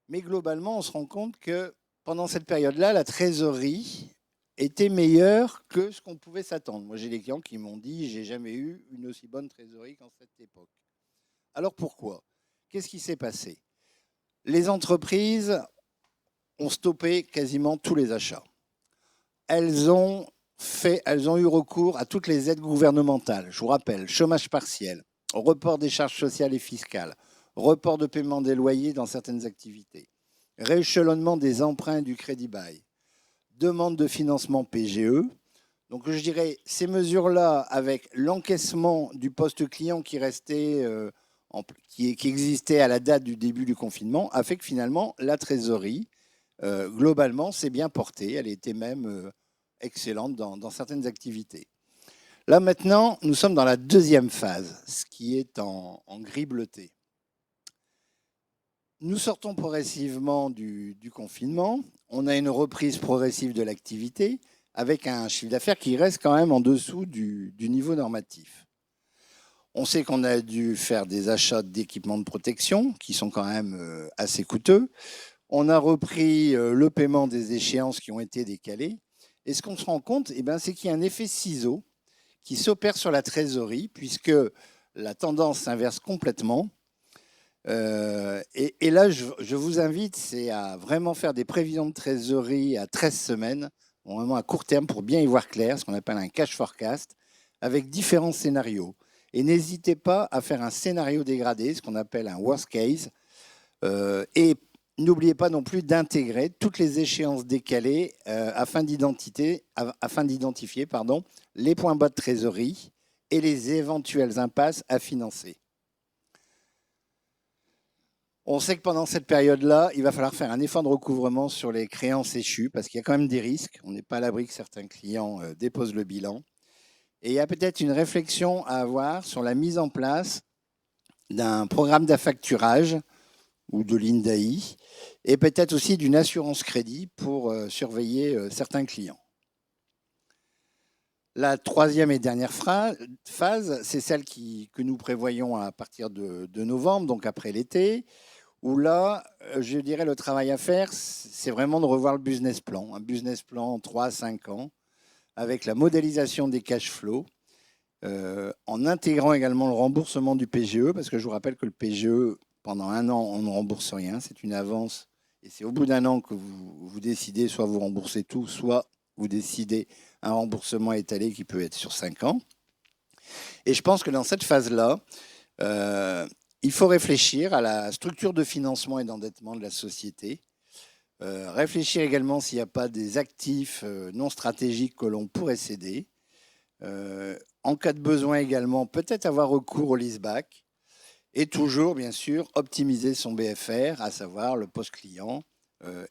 Mais globalement, on se rend compte que pendant cette période-là, la trésorerie était meilleure que ce qu'on pouvait s'attendre. Moi, j'ai des clients qui m'ont dit « j'ai jamais eu une aussi bonne trésorerie qu'en cette époque ». Alors pourquoi? Qu'est-ce qui s'est passé? Les entreprises ont stoppé quasiment tous les achats. elles ont eu recours à toutes les aides gouvernementales. Je vous rappelle, chômage partiel, report des charges sociales et fiscales, report de paiement des loyers dans certaines activités, rééchelonnement des emprunts et du crédit bail, demande de financement PGE. Donc je dirais, ces mesures-là, avec l'encaissement du poste client qui restait, qui existait à la date du début du confinement, a fait que finalement, la trésorerie, globalement, s'est bien portée. Elle était même excellente dans certaines activités. Là, maintenant, nous sommes dans la deuxième phase, ce qui est en gris bleuté. Nous sortons progressivement du confinement. On a une reprise progressive de l'activité avec un chiffre d'affaires qui reste quand même en dessous du niveau normatif. On sait qu'on a dû faire des achats d'équipements de protection qui sont quand même assez coûteux. On a repris le paiement des échéances qui ont été décalées. Et ce qu'on se rend compte, c'est qu'il y a un effet ciseau qui s'opère sur la trésorerie puisque la tendance s'inverse complètement. Et là, je vous invite, c'est à vraiment faire des prévisions de trésorerie à 13 semaines, vraiment à court terme pour bien y voir clair, ce qu'on appelle un cash forecast, avec différents scénarios. Et n'hésitez pas à faire un scénario dégradé, ce qu'on appelle un worst case. Et n'oubliez pas non plus d'intégrer toutes les échéances décalées afin d'identifier les points bas de trésorerie et les éventuelles impasses à financer. On sait que pendant cette période-là, il va falloir faire un effort de recouvrement sur les créances échues parce qu'il y a quand même des risques. On n'est pas à l'abri que certains clients déposent le bilan. Et il y a peut-être une réflexion à avoir sur la mise en place d'un programme d'affacturage ou de l'INDAI et peut-être aussi d'une assurance crédit pour surveiller certains clients. La troisième et dernière phase, c'est celle que nous prévoyons à partir de novembre, donc après l'été, où là, je dirais, le travail à faire, c'est vraiment de revoir le business plan, un business plan 3 à 5 ans, avec la modélisation des cash flows, en intégrant également le remboursement du PGE, parce que je vous rappelle que le PGE, pendant 1 an, on ne rembourse rien, c'est une avance, et c'est au bout d'1 an que vous décidez, soit vous remboursez tout, soit vous décidez un remboursement étalé qui peut être sur 5 ans. Et je pense que dans cette phase-là, il faut réfléchir à la structure de financement et d'endettement de la société, réfléchir également s'il n'y a pas des actifs non stratégiques que l'on pourrait céder. En cas de besoin également, peut-être avoir recours au leaseback et toujours, bien sûr, optimiser son BFR, à savoir le post-client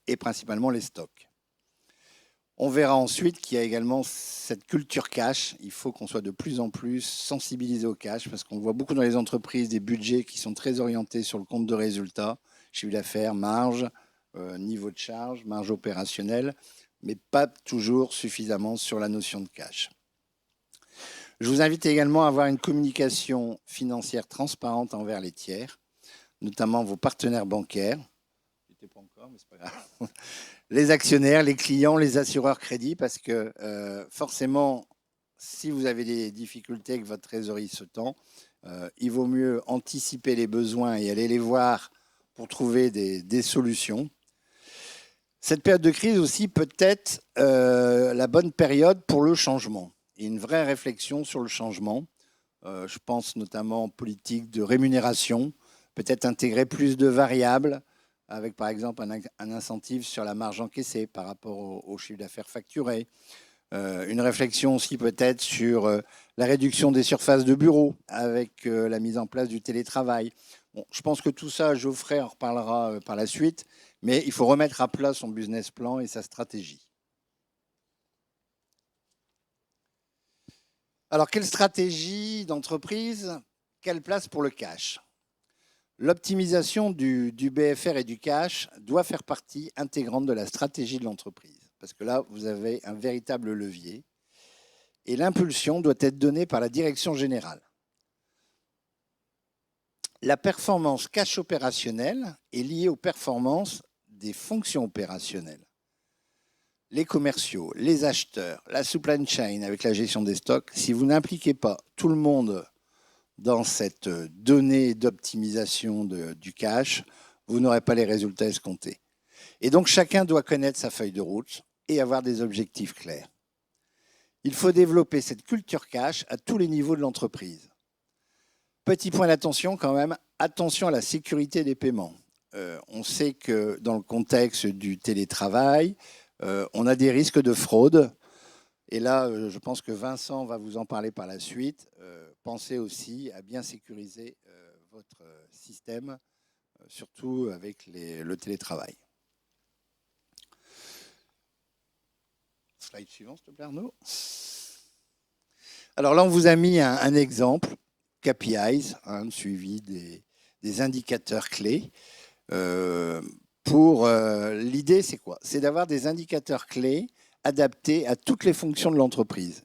et principalement les stocks. On verra ensuite qu'il y a également cette culture cash. Il faut qu'on soit de plus en plus sensibilisé au cash parce qu'on voit beaucoup dans les entreprises des budgets qui sont très orientés sur le compte de résultat, chiffre d'affaires, marge, niveau de charge, marge opérationnelle, mais pas toujours suffisamment sur la notion de cash. Je vous invite également à avoir une communication financière transparente envers les tiers, notamment vos partenaires bancaires. Je n'étais pas encore, mais c'est pas grave. Les actionnaires, les clients, les assureurs crédits, parce que forcément, si vous avez des difficultés avec votre trésorerie ce temps, il vaut mieux anticiper les besoins et aller les voir pour trouver des solutions. Cette période de crise aussi peut être la bonne période pour le changement et une vraie réflexion sur le changement. Je pense notamment en politique de rémunération, peut-être intégrer plus de variables, avec par exemple un incentive sur la marge encaissée par rapport au chiffre d'affaires facturé. Une réflexion aussi peut-être sur la réduction des surfaces de bureaux avec la mise en place du télétravail. Bon, je pense que tout ça, Geoffrey en reparlera par la suite, mais il faut remettre à plat son business plan et sa stratégie. Alors, quelle stratégie d'entreprise? Quelle place pour le cash? L'optimisation du BFR et du cash doit faire partie intégrante de la stratégie de l'entreprise. Parce que là, vous avez un véritable levier. Et l'impulsion doit être donnée par la direction générale. La performance cash opérationnelle est liée aux performances des fonctions opérationnelles. Les commerciaux, les acheteurs, la supply chain avec la gestion des stocks, si vous n'impliquez pas tout le monde dans cette donnée d'optimisation du cash, vous n'aurez pas les résultats escomptés. Et donc, chacun doit connaître sa feuille de route et avoir des objectifs clairs. Il faut développer cette culture cash à tous les niveaux de l'entreprise. Petit point d'attention quand même, attention à la sécurité des paiements. On sait que dans le contexte du télétravail, on a des risques de fraude. Et là, je pense que Vincent va vous en parler par la suite. Pensez aussi à bien sécuriser votre système, surtout avec le télétravail. Slide suivant, s'il te plaît, Arnaud. Alors là, on vous a mis un exemple, KPIs, suivi des indicateurs clés. L'idée, c'est quoi? C'est d'avoir des indicateurs clés adaptés à toutes les fonctions de l'entreprise.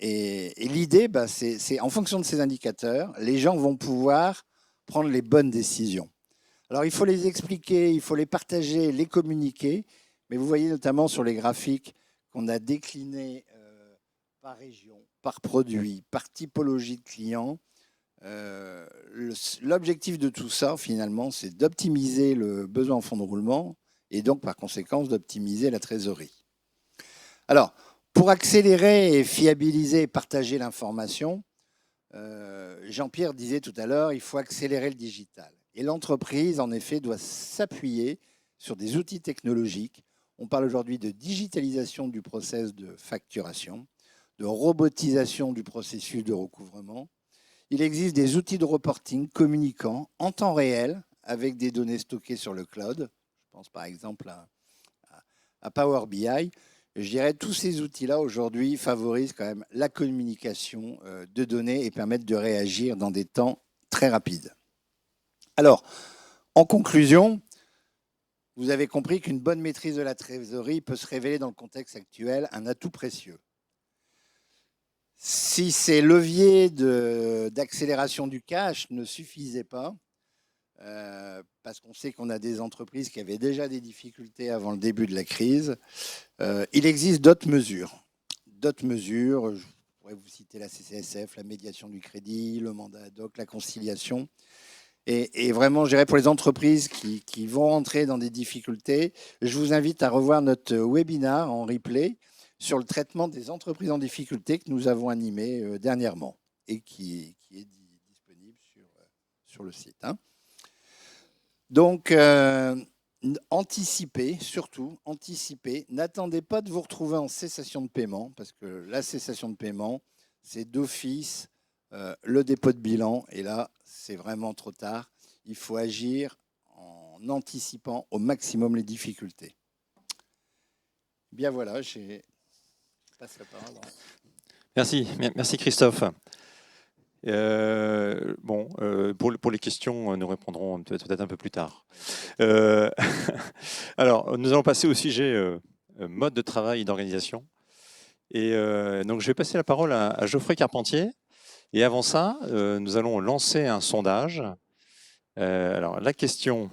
Et l'idée, c'est en fonction de ces indicateurs, les gens vont pouvoir prendre les bonnes décisions. Alors, il faut les expliquer, il faut les partager, les communiquer. Mais vous voyez notamment sur les graphiques qu'on a déclinés par région, par produit, par typologie de client. L'objectif de tout ça, finalement, c'est d'optimiser le besoin en fonds de roulement et donc, par conséquent, d'optimiser la trésorerie. Alors, pour accélérer et fiabiliser et partager l'information, Jean-Pierre disait tout à l'heure, il faut accélérer le digital. Et l'entreprise, en effet, doit s'appuyer sur des outils technologiques. On parle aujourd'hui de digitalisation du process de facturation, de robotisation du processus de recouvrement. Il existe des outils de reporting communiquant en temps réel avec des données stockées sur le cloud. Je pense par exemple à Power BI. Je dirais que tous ces outils-là aujourd'hui favorisent quand même la communication de données et permettent de réagir dans des temps très rapides. Alors, en conclusion, vous avez compris qu'une bonne maîtrise de la trésorerie peut se révéler dans le contexte actuel un atout précieux. Si ces leviers d'accélération du cash ne suffisaient pas, parce qu'on sait qu'on a des entreprises qui avaient déjà des difficultés avant le début de la crise, il existe d'autres mesures. Je pourrais vous citer la CCSF, la médiation du crédit, le mandat ad hoc, la conciliation. Et vraiment, je dirais pour les entreprises qui vont entrer dans des difficultés, je vous invite à revoir notre webinaire en replay sur le traitement des entreprises en difficulté que nous avons animé dernièrement et qui est disponible sur le site. Donc, anticipez, surtout, anticipez. N'attendez pas de vous retrouver en cessation de paiement, parce que la cessation de paiement, c'est d'office le dépôt de bilan. Et là, c'est vraiment trop tard. Il faut agir en anticipant au maximum les difficultés. Bien voilà, je passe la parole. Merci Christophe. Pour les questions, nous répondrons peut-être un peu plus tard. Alors, nous allons passer au sujet mode de travail et d'organisation. Et donc, je vais passer la parole à Geoffrey Carpentier. Et avant ça, nous allons lancer un sondage. Alors, la question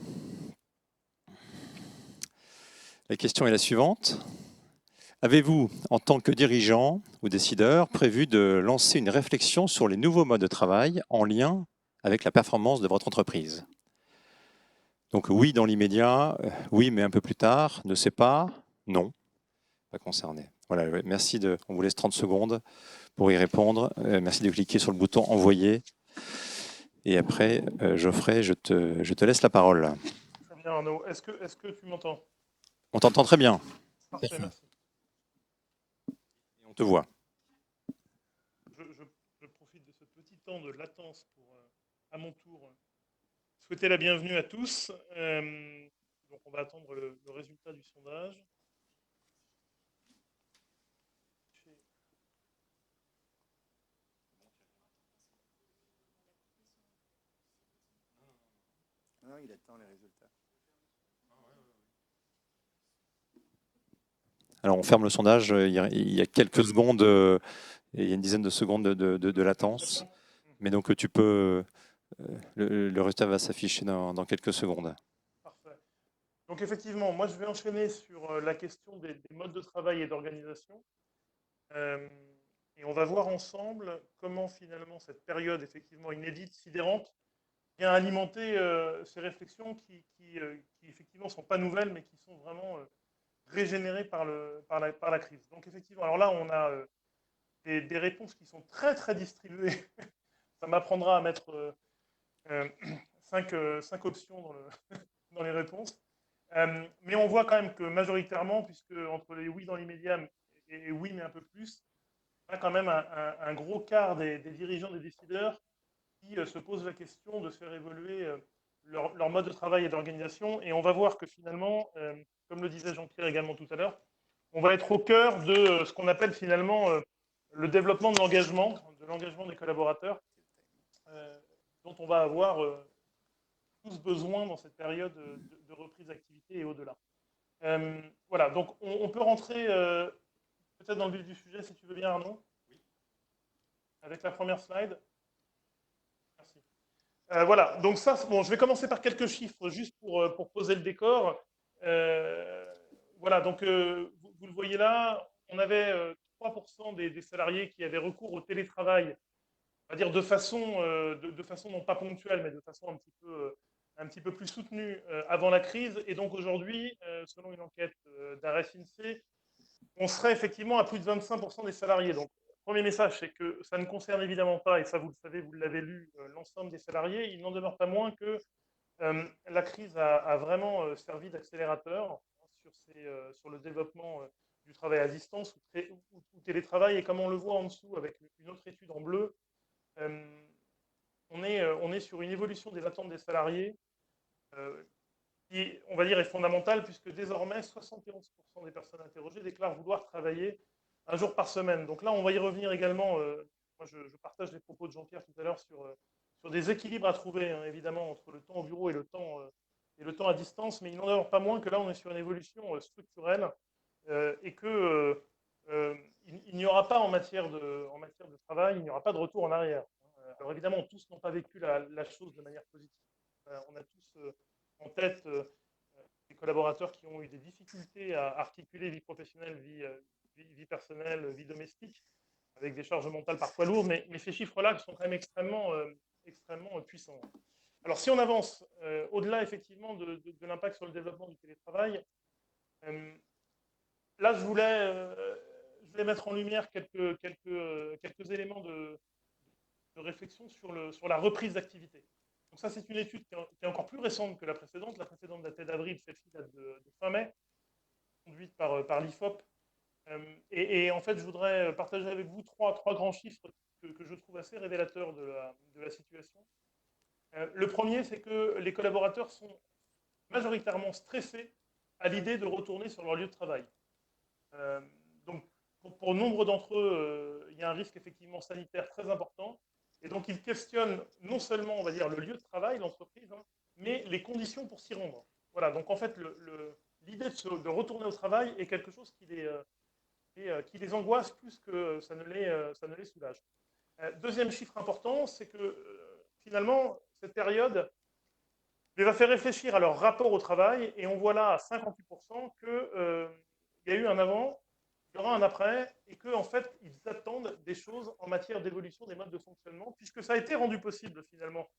est la suivante. Avez-vous, en tant que dirigeant ou décideur, prévu de lancer une réflexion sur les nouveaux modes de travail en lien avec la performance de votre entreprise? Donc oui, dans l'immédiat, oui, mais un peu plus tard, ne sais pas, non, pas concerné. Voilà, merci, on vous laisse 30 secondes pour y répondre. Merci de cliquer sur le bouton « Envoyer ». Et après, Geoffrey, je te laisse la parole. Très bien, Arnaud. Est-ce que tu m'entends? On t'entend très bien. Parfait, merci. On te voit. Je profite de ce petit temps de latence pour, à mon tour, souhaiter la bienvenue à tous. Donc, on va attendre le résultat du sondage. Non, il attend les résultats. Alors, on ferme le sondage. Il y a quelques secondes, il y a une dizaine de secondes de latence. Mais donc, tu peux. Le résultat va s'afficher dans quelques secondes. Parfait. Donc, effectivement, moi, je vais enchaîner sur la question des modes de travail et d'organisation. Et on va voir ensemble comment, finalement, cette période, effectivement, inédite, sidérante, vient alimenter ces réflexions qui effectivement, ne sont pas nouvelles, mais qui sont vraiment régénérés par la crise. Donc effectivement, alors là, on a des réponses qui sont très très distribuées. Ça m'apprendra à mettre euh, 5 options dans les réponses. Mais on voit quand même que majoritairement, puisque entre les oui dans l'immédiat et oui mais un peu plus, on a quand même un gros quart des dirigeants, des décideurs qui se posent la question de faire évoluer leur mode de travail et d'organisation. Et on va voir que finalement, comme le disait Jean-Pierre également tout à l'heure, on va être au cœur de ce qu'on appelle finalement le développement de l'engagement des collaborateurs, euh, dont on va avoir tous besoin dans cette période de reprise d'activité et au-delà. Voilà, donc on peut rentrer peut-être dans le vif du sujet si tu veux bien, Arnaud. Oui. Avec la première slide. Merci. Voilà, donc ça, bon, je vais commencer par quelques chiffres juste pour poser le décor. Voilà, donc vous le voyez là, on avait 3% des salariés qui avaient recours au télétravail, on va dire de façon non pas ponctuelle, mais de façon un petit peu plus soutenue avant la crise. Et donc aujourd'hui, selon une enquête d'Arès INSEE, on serait effectivement à plus de 25% des salariés. Donc, premier message, c'est que ça ne concerne évidemment pas, et ça vous le savez, vous l'avez lu, l'ensemble des salariés. Il n'en demeure pas moins que la crise a vraiment servi d'accélérateur sur le développement du travail à distance ou télétravail. Et comme on le voit en dessous avec une autre étude en bleu, on est sur une évolution des attentes des salariés qui, on va dire, est fondamentale puisque désormais 71% des personnes interrogées déclarent vouloir travailler un jour par semaine. Donc là, on va y revenir également. Moi, je partage les propos de Jean-Pierre tout à l'heure sur des équilibres à trouver, hein, évidemment, entre le temps au bureau et le temps à distance. Mais il n'en demeure pas moins que là, on est sur une évolution structurelle et que il n'y aura pas en matière de travail, il n'y aura pas de retour en arrière. Alors évidemment, tous n'ont pas vécu la chose de manière positive. On a tous en tête des collaborateurs qui ont eu des difficultés à articuler vie professionnelle, vie personnelle, vie domestique, avec des charges mentales parfois lourdes, mais ces chiffres-là sont quand même extrêmement puissants. Alors si on avance au-delà effectivement de l'impact sur le développement du télétravail, là je voulais mettre en lumière quelques éléments de réflexion sur la reprise d'activité. Donc ça, c'est une étude qui est encore plus récente que la précédente. La précédente datait d'avril, celle-ci date de fin mai, conduite par l'IFOP. Et en fait, je voudrais partager avec vous trois grands chiffres que je trouve assez révélateurs de la situation. Le premier, c'est que les collaborateurs sont majoritairement stressés à l'idée de retourner sur leur lieu de travail. Donc, pour nombre d'entre eux, il y a un risque effectivement sanitaire très important. Et donc, ils questionnent non seulement, on va dire, le lieu de travail, l'entreprise, hein, mais les conditions pour s'y rendre. Voilà, donc en fait, l'idée de retourner au travail est quelque chose qui les angoisse plus que ça ne les soulage. Deuxième chiffre important, c'est que finalement, cette période les va faire réfléchir à leur rapport au travail, et on voit là à 58% qu'il y a eu un avant, il y aura un après, et qu'en en fait, ils attendent des choses en matière d'évolution des modes de fonctionnement, puisque ça a été rendu possible finalement.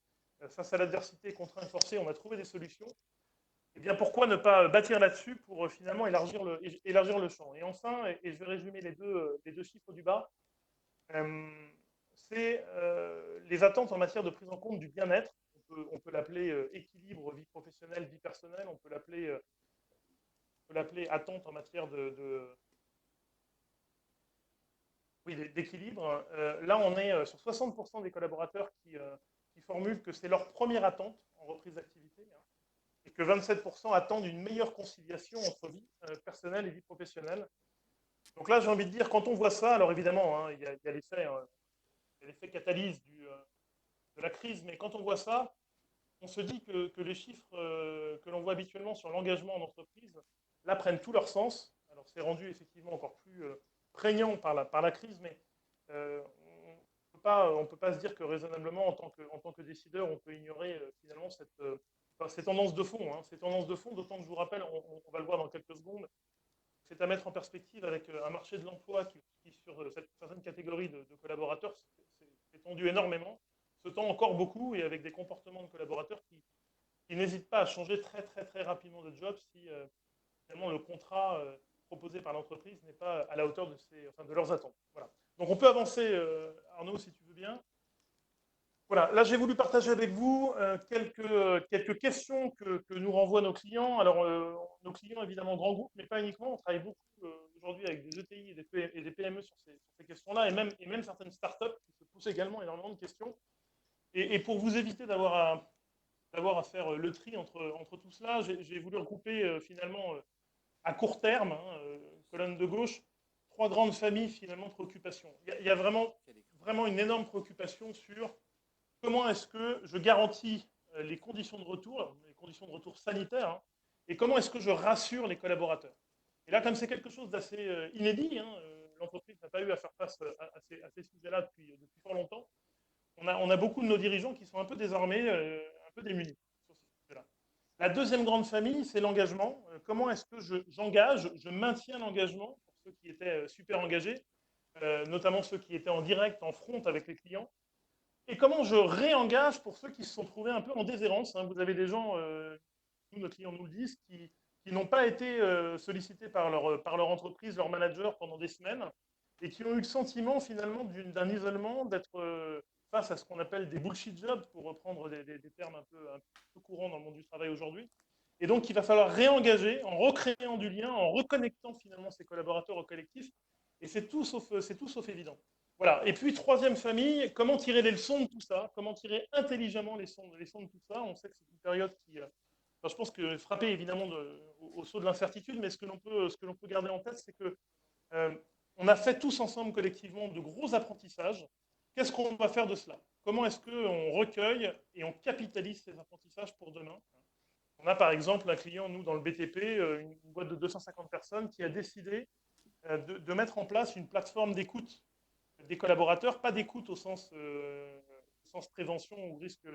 Face à l'adversité, contrainte, forcée, on a trouvé des solutions. Eh bien, pourquoi ne pas bâtir là-dessus pour finalement élargir le champ. Et enfin, et je vais résumer les deux chiffres du bas, c'est les attentes en matière de prise en compte du bien-être. On peut l'appeler équilibre vie professionnelle, vie personnelle, on peut l'appeler attente en matière d'équilibre. Là, on est sur 60% des collaborateurs qui formulent que c'est leur première attente en reprise d'activité, hein, et que 27% attendent une meilleure conciliation entre vie personnelle et vie professionnelle. Donc là, j'ai envie de dire, quand on voit ça, alors évidemment, hein, il y a l'effet catalyse de la crise, mais quand on voit ça, on se dit que les chiffres que l'on voit habituellement sur l'engagement en entreprise, là, prennent tout leur sens. Alors, c'est rendu effectivement encore plus prégnant par la crise, mais on ne peut pas se dire que raisonnablement, en tant que décideur, on peut ignorer finalement ces tendances de fond. Hein. Ces tendances de fond, d'autant que je vous rappelle, on va le voir dans quelques secondes, c'est à mettre en perspective avec un marché de l'emploi qui sur cette certaine catégorie de collaborateurs, s'est tendu énormément, se tend encore beaucoup, et avec des comportements de collaborateurs qui n'hésitent pas à changer très très très rapidement de job si finalement le contrat proposé par l'entreprise n'est pas à la hauteur de leurs attentes. Voilà. Donc on peut avancer, Arnaud, si tu veux bien. Voilà, là j'ai voulu partager avec vous quelques questions que nous renvoient nos clients. Alors, nos clients, évidemment, grands groupes, mais pas uniquement. On travaille beaucoup aujourd'hui avec des ETI et des PME sur ces questions-là, et même certaines startups qui se posent également énormément de questions. Et pour vous éviter d'avoir à faire le tri entre tout cela, j'ai voulu regrouper finalement à court terme, colonne de gauche, 3 grandes familles finalement de préoccupations. Il y a vraiment une énorme préoccupation sur comment est-ce que je garantis les conditions de retour sanitaires, et comment est-ce que je rassure les collaborateurs. Et là, comme c'est quelque chose d'assez inédit, l'entreprise n'a pas eu à faire face à ces sujets-là depuis fort longtemps. On a beaucoup de nos dirigeants qui sont un peu désarmés, un peu démunis sur ces sujets-là. La deuxième grande famille, c'est l'engagement. Comment est-ce que je maintiens l'engagement pour ceux qui étaient super engagés, notamment ceux qui étaient en direct, en front avec les clients. Et comment je réengage pour ceux qui se sont trouvés un peu en déshérence. Vous avez des gens, nos clients nous le disent, qui n'ont pas été sollicités par leur entreprise, leur manager pendant des semaines, et qui ont eu le sentiment finalement d'un isolement, d'être face à ce qu'on appelle des bullshit jobs, pour reprendre des termes un peu courants dans le monde du travail aujourd'hui. Et donc, il va falloir réengager en recréant du lien, en reconnectant finalement ces collaborateurs au collectif. Et c'est tout sauf évident. Voilà. Et puis, troisième famille, comment tirer les leçons de tout ça? Comment tirer intelligemment les leçons de tout ça? On sait que c'est une période qui, je pense que frappée évidemment au saut de l'incertitude, mais ce que l'on peut garder en tête, c'est que on a fait tous ensemble collectivement de gros apprentissages. Qu'est-ce qu'on va faire de cela? Comment est-ce qu'on recueille et on capitalise ces apprentissages pour demain? On a par exemple un client, nous, dans le BTP, une boîte de 250 personnes qui a décidé de mettre en place une plateforme d'écoute des collaborateurs, pas d'écoute au sens prévention ou risques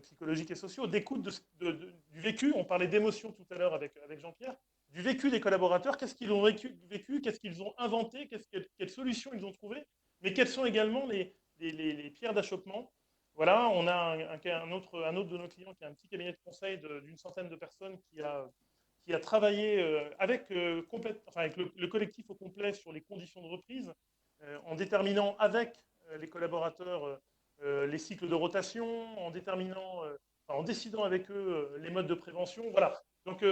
psychologiques et sociaux, d'écoute du vécu. On parlait d'émotion tout à l'heure avec Jean-Pierre, du vécu des collaborateurs. Qu'est-ce qu'ils ont vécu, qu'est-ce qu'ils ont inventé, quelles solutions ils ont trouvées, mais quelles sont également les pierres d'achoppement. Voilà, on a un autre de nos clients qui a un petit cabinet de conseil d'une centaine de personnes qui a travaillé avec le collectif au complet sur les conditions de reprise, en déterminant avec les collaborateurs les cycles de rotation, en décidant avec eux les modes de prévention. Voilà. Donc,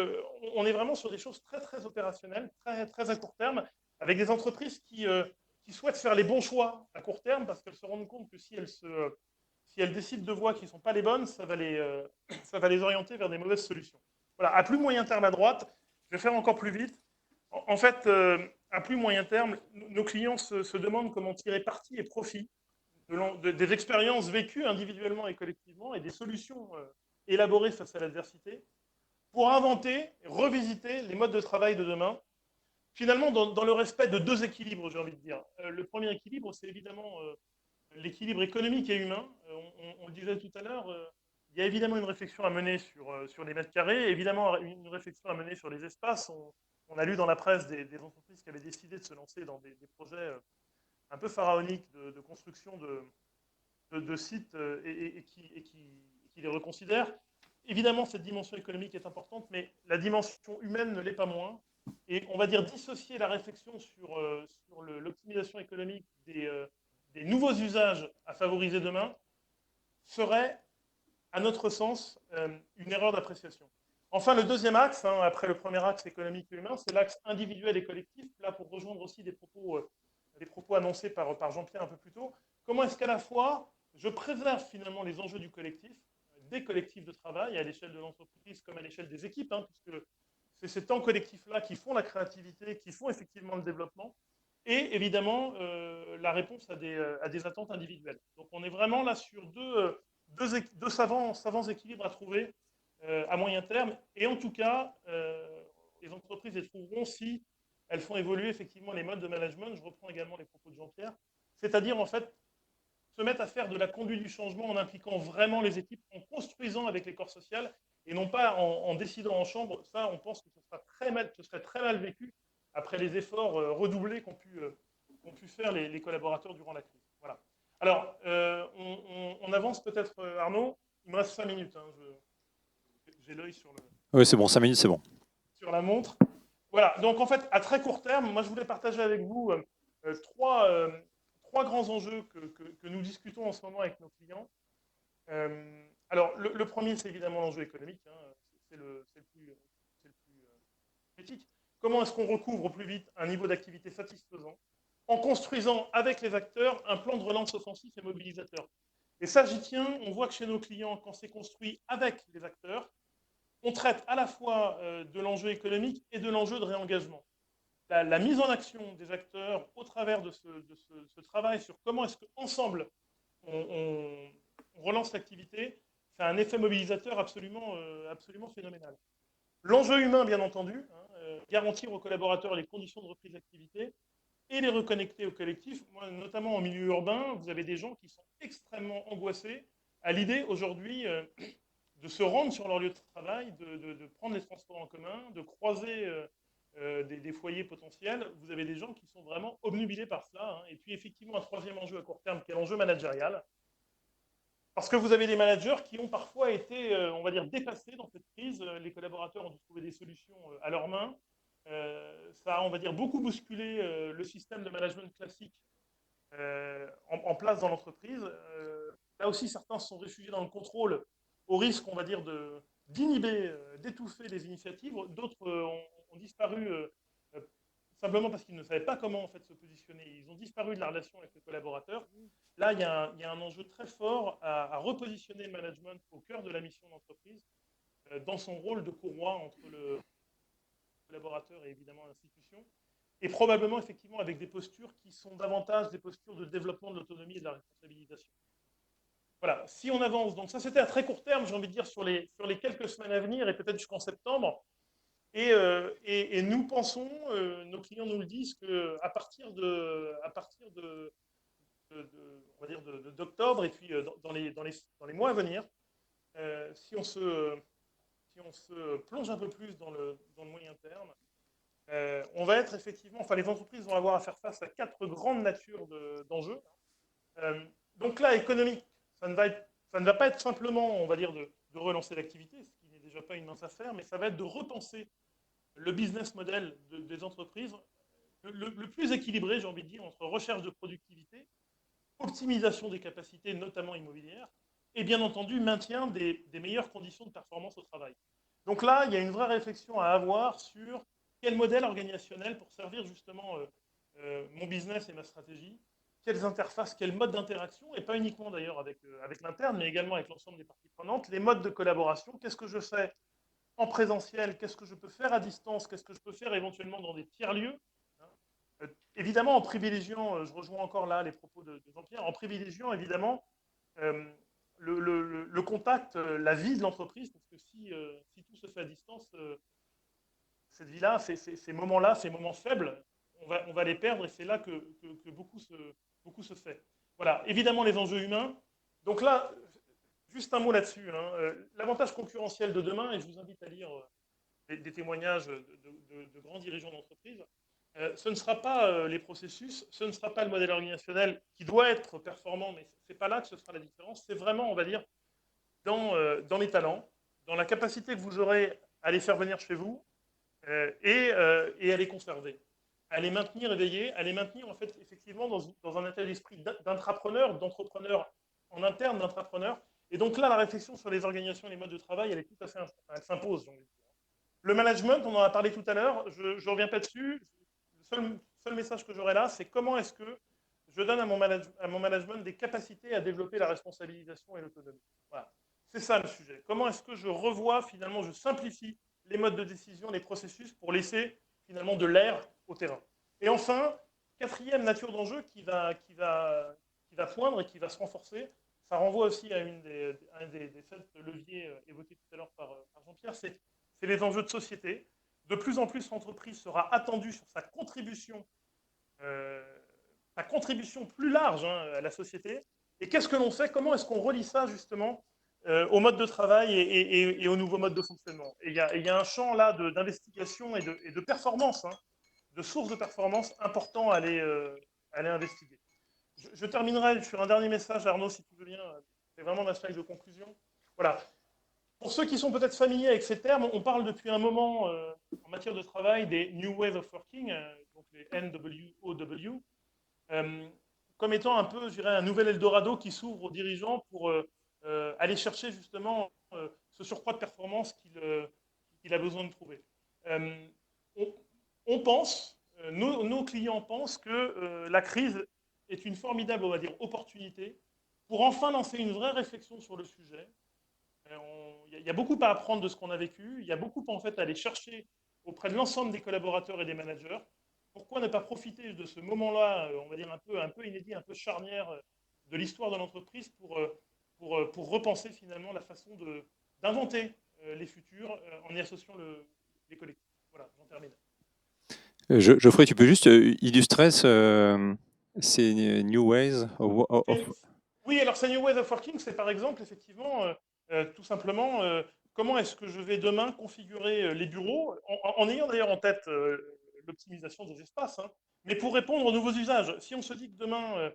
on est vraiment sur des choses très, très opérationnelles, très, très à court terme, avec des entreprises qui souhaitent faire les bons choix à court terme, parce qu'elles se rendent compte que si elles décident de voies qui ne sont pas les bonnes, ça va les orienter vers des mauvaises solutions. Voilà. À plus moyen terme à droite, je vais faire encore plus vite. En fait, à plus moyen terme, nos clients se demandent comment tirer parti et profit des expériences vécues individuellement et collectivement, et des solutions élaborées face à l'adversité, pour inventer, revisiter les modes de travail de demain, finalement dans le respect de 2 équilibres, j'ai envie de dire. Le premier équilibre, c'est évidemment l'équilibre économique et humain. On le disait tout à l'heure, il y a évidemment une réflexion à mener sur les mètres carrés, évidemment une réflexion à mener sur les espaces. On a lu dans la presse des entreprises qui avaient décidé de se lancer dans des projets un peu pharaoniques de construction de sites et qui les reconsidèrent. Évidemment, cette dimension économique est importante, mais la dimension humaine ne l'est pas moins. Et on va dire dissocier la réflexion sur l'optimisation économique des nouveaux usages à favoriser demain serait, à notre sens, une erreur d'appréciation. Enfin, le deuxième axe, après le premier axe économique et humain, c'est l'axe individuel et collectif. Là, pour rejoindre aussi des propos annoncés par Jean-Pierre un peu plus tôt, comment est-ce qu'à la fois je préserve finalement les enjeux du collectif, des collectifs de travail à l'échelle de l'entreprise comme à l'échelle des équipes, puisque c'est ces temps collectifs-là qui font la créativité, qui font effectivement le développement, et évidemment la réponse à des attentes individuelles. Donc on est vraiment là sur deux savants équilibres à trouver à moyen terme, et en tout cas, les entreprises les trouveront si elles font évoluer effectivement les modes de management. Je reprends également les propos de Jean-Pierre, c'est-à-dire en fait se mettre à faire de la conduite du changement en impliquant vraiment les équipes, en construisant avec les corps sociaux, et non pas en décidant en chambre. Ça, on pense que ce serait très mal vécu après les efforts redoublés qu'ont pu faire les collaborateurs durant la crise. Voilà. Alors, on avance peut-être, Arnaud. Il me reste 5 minutes. J'ai l'œil sur Oui, c'est bon, 5 minutes, c'est bon. sur la montre. Voilà, donc en fait, à très court terme, moi je voulais partager avec vous trois grands enjeux que nous discutons en ce moment avec nos clients. Alors, le premier, c'est évidemment l'enjeu économique, hein, c'est le plus critique. Comment est-ce qu'on recouvre au plus vite un niveau d'activité satisfaisant en construisant avec les acteurs un plan de relance offensif et mobilisateur. Et ça, j'y tiens, on voit que chez nos clients, quand c'est construit avec les acteurs, on traite à la fois de l'enjeu économique et de l'enjeu de réengagement. La mise en action des acteurs au travers de ce travail sur comment est-ce qu'ensemble on relance l'activité, fait un effet mobilisateur absolument phénoménal. L'enjeu humain, bien entendu, hein, garantir aux collaborateurs les conditions de reprise d'activité et les reconnecter au collectif. Moi, notamment en milieu urbain, vous avez des gens qui sont extrêmement angoissés à l'idée aujourd'hui de se rendre sur leur lieu de travail, de prendre les transports en commun, de croiser des foyers potentiels. Vous avez des gens qui sont vraiment obnubilés par cela. Hein. Et puis effectivement, un troisième enjeu à court terme, qui est l'enjeu managérial. Parce que vous avez des managers qui ont parfois été, on va dire, dépassés dans cette crise. Les collaborateurs ont dû trouver des solutions à leurs mains. Ça a, on va dire, beaucoup bousculé le système de management classique en place dans l'entreprise. Là aussi, certains se sont réfugiés dans le contrôle au risque, on va dire, d'inhiber, d'étouffer les initiatives. D'autres ont disparu simplement parce qu'ils ne savaient pas comment en fait, se positionner. Ils ont disparu de la relation avec les collaborateurs. Là, il y a un enjeu très fort à repositionner le management au cœur de la mission d'entreprise, dans son rôle de courroie entre le collaborateur et évidemment l'institution, et probablement effectivement avec des postures qui sont davantage des postures de développement de l'autonomie et de la responsabilisation. Voilà, si on avance, donc ça c'était à très court terme, j'ai envie de dire, sur les quelques semaines à venir et peut-être jusqu'en septembre. Et nous pensons, nos clients nous le disent, qu'à partir on va dire d'octobre et puis dans les mois à venir, si on se plonge un peu plus dans le moyen terme, on va être effectivement, enfin les entreprises vont avoir à faire face à 4 grandes natures d'enjeux. Donc là, économique, ça ne va pas être simplement, on va dire, de relancer l'activité, ce qui n'est déjà pas une mince affaire, mais ça va être de repenser le business model des entreprises le plus équilibré, j'ai envie de dire, entre recherche de productivité, optimisation des capacités, notamment immobilières, et bien entendu, maintien des meilleures conditions de performance au travail. Donc là, il y a une vraie réflexion à avoir sur quel modèle organisationnel pour servir justement mon business et ma stratégie, quelles interfaces, quel mode d'interaction, et pas uniquement d'ailleurs avec l'interne, mais également avec l'ensemble des parties prenantes, les modes de collaboration, qu'est-ce que je fais en présentiel, qu'est-ce que je peux faire à distance, qu'est-ce que je peux faire éventuellement dans des tiers-lieux. Évidemment, en privilégiant, je rejoins encore là les propos de Jean-Pierre, en privilégiant évidemment le contact, la vie de l'entreprise, parce que si tout se fait à distance, cette vie-là, ces moments-là, ces moments faibles, on va les perdre et c'est là que beaucoup se fait. Voilà, évidemment les enjeux humains. Donc là, juste un mot là-dessus. Hein. L'avantage concurrentiel de demain, et je vous invite à lire des témoignages de grands dirigeants d'entreprise, ce ne sera pas les processus, ce ne sera pas le modèle organisationnel qui doit être performant, mais ce n'est pas là que ce sera la différence. C'est vraiment, on va dire, dans les talents, dans la capacité que vous aurez à les faire venir chez vous et à les conserver, à les maintenir éveillés, à les maintenir en fait effectivement dans un état d'esprit d'intrapreneur, d'entrepreneur en interne, d'intrapreneur. Et donc là, la réflexion sur les organisations et les modes de travail, elle est tout à fait, elle s'impose. Le management, on en a parlé tout à l'heure, je ne reviens pas dessus. Le seul message que j'aurai là, c'est comment est-ce que je donne à mon management des capacités à développer la responsabilisation et l'autonomie. Voilà. C'est ça le sujet. Comment est-ce que je revois, finalement, je simplifie les modes de décision, les processus pour laisser finalement de l'air au terrain. Et enfin, quatrième nature d'enjeu qui va poindre et qui va se renforcer, ça renvoie aussi à un des 7 leviers évoqués tout à l'heure par Jean-Pierre, c'est les enjeux de société. De plus en plus, l'entreprise sera attendue sur sa contribution plus large à la société. Et qu'est-ce que l'on fait? Comment est-ce qu'on relie ça justement au mode de travail et aux nouveaux modes de fonctionnement? Et il y a un champ là d'investigation et de performance, de sources de performance important à aller investiguer. Je terminerai sur un dernier message, Arnaud, si tu veux bien. C'est vraiment ma slide de conclusion. Voilà. Pour ceux qui sont peut-être familiers avec ces termes, on parle depuis un moment en matière de travail des New Ways of Working, donc les NWOW, euh, comme étant un peu, je dirais, un nouvel Eldorado qui s'ouvre aux dirigeants pour aller chercher justement ce surcroît de performance qu'il a besoin de trouver. Euh, on, on pense, nos clients pensent que la crise est une formidable, on va dire, opportunité pour enfin lancer une vraie réflexion sur le sujet. Il y a beaucoup à apprendre de ce qu'on a vécu. Il y a beaucoup en fait à aller chercher auprès de l'ensemble des collaborateurs et des managers. Pourquoi ne pas profiter de ce moment-là, on va dire un peu inédit, un peu charnière de l'histoire de l'entreprise pour repenser finalement la façon d'inventer les futurs en y associant les collectifs. Voilà, j'en termine. Geoffrey, tu peux juste illustrer ces New Ways Oui, alors ces New Ways of Working, c'est par exemple, effectivement, tout simplement, comment est-ce que je vais demain configurer les bureaux, en ayant d'ailleurs en tête l'optimisation des espaces, hein, mais pour répondre aux nouveaux usages. Si on se dit que demain,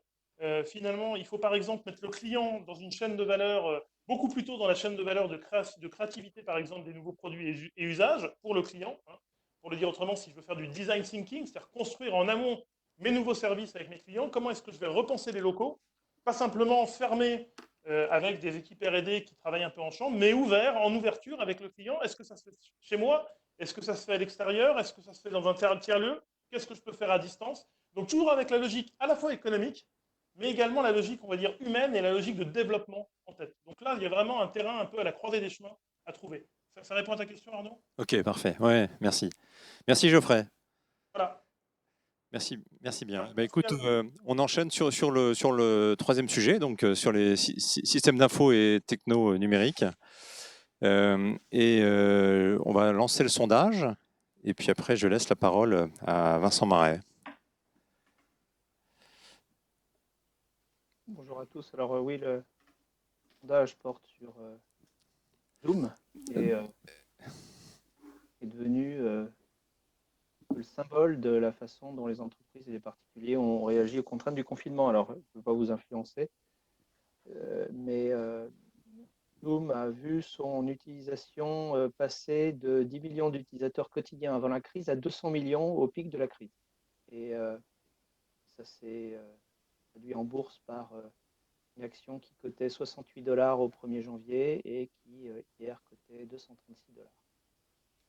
finalement, il faut par exemple mettre le client dans une chaîne de valeur, beaucoup plus tôt dans la chaîne de valeur de créativité, par exemple, des nouveaux produits et usages pour le client, hein. Pour le dire autrement, si je veux faire du design thinking, c'est-à-dire construire en amont mes nouveaux services avec mes clients, comment est-ce que je vais repenser les locaux, pas simplement fermé avec des équipes R&D qui travaillent un peu en chambre, mais ouvert, en ouverture avec le client. Est-ce que ça se fait chez moi? Est-ce que ça se fait à l'extérieur? Est-ce que ça se fait dans un tiers-lieu? Qu'est-ce que je peux faire à distance? Donc toujours avec la logique à la fois économique, mais également la logique, on va dire, humaine et la logique de développement en tête. Donc là, il y a vraiment un terrain un peu à la croisée des chemins à trouver. Ça répond à ta question, Arnaud? Ok, parfait. Ouais, merci. Merci Geoffrey. Voilà. Merci bien. Merci, Bah, merci écoute, à vous. on enchaîne sur le troisième sujet, donc sur les systèmes d'info et techno numériques. On va lancer le sondage. Et puis après, je laisse la parole à Vincent Marais. Bonjour à tous. Alors oui, le sondage porte sur Zoom et est devenu le symbole de la façon dont les entreprises et les particuliers ont réagi aux contraintes du confinement. Alors, je ne peux pas vous influencer, mais Zoom a vu son utilisation passer de 10 millions d'utilisateurs quotidiens avant la crise à 200 millions au pic de la crise. Et ça s'est traduit en bourse par une action qui cotait 68 $ au 1er janvier et qui hier cotait 236 $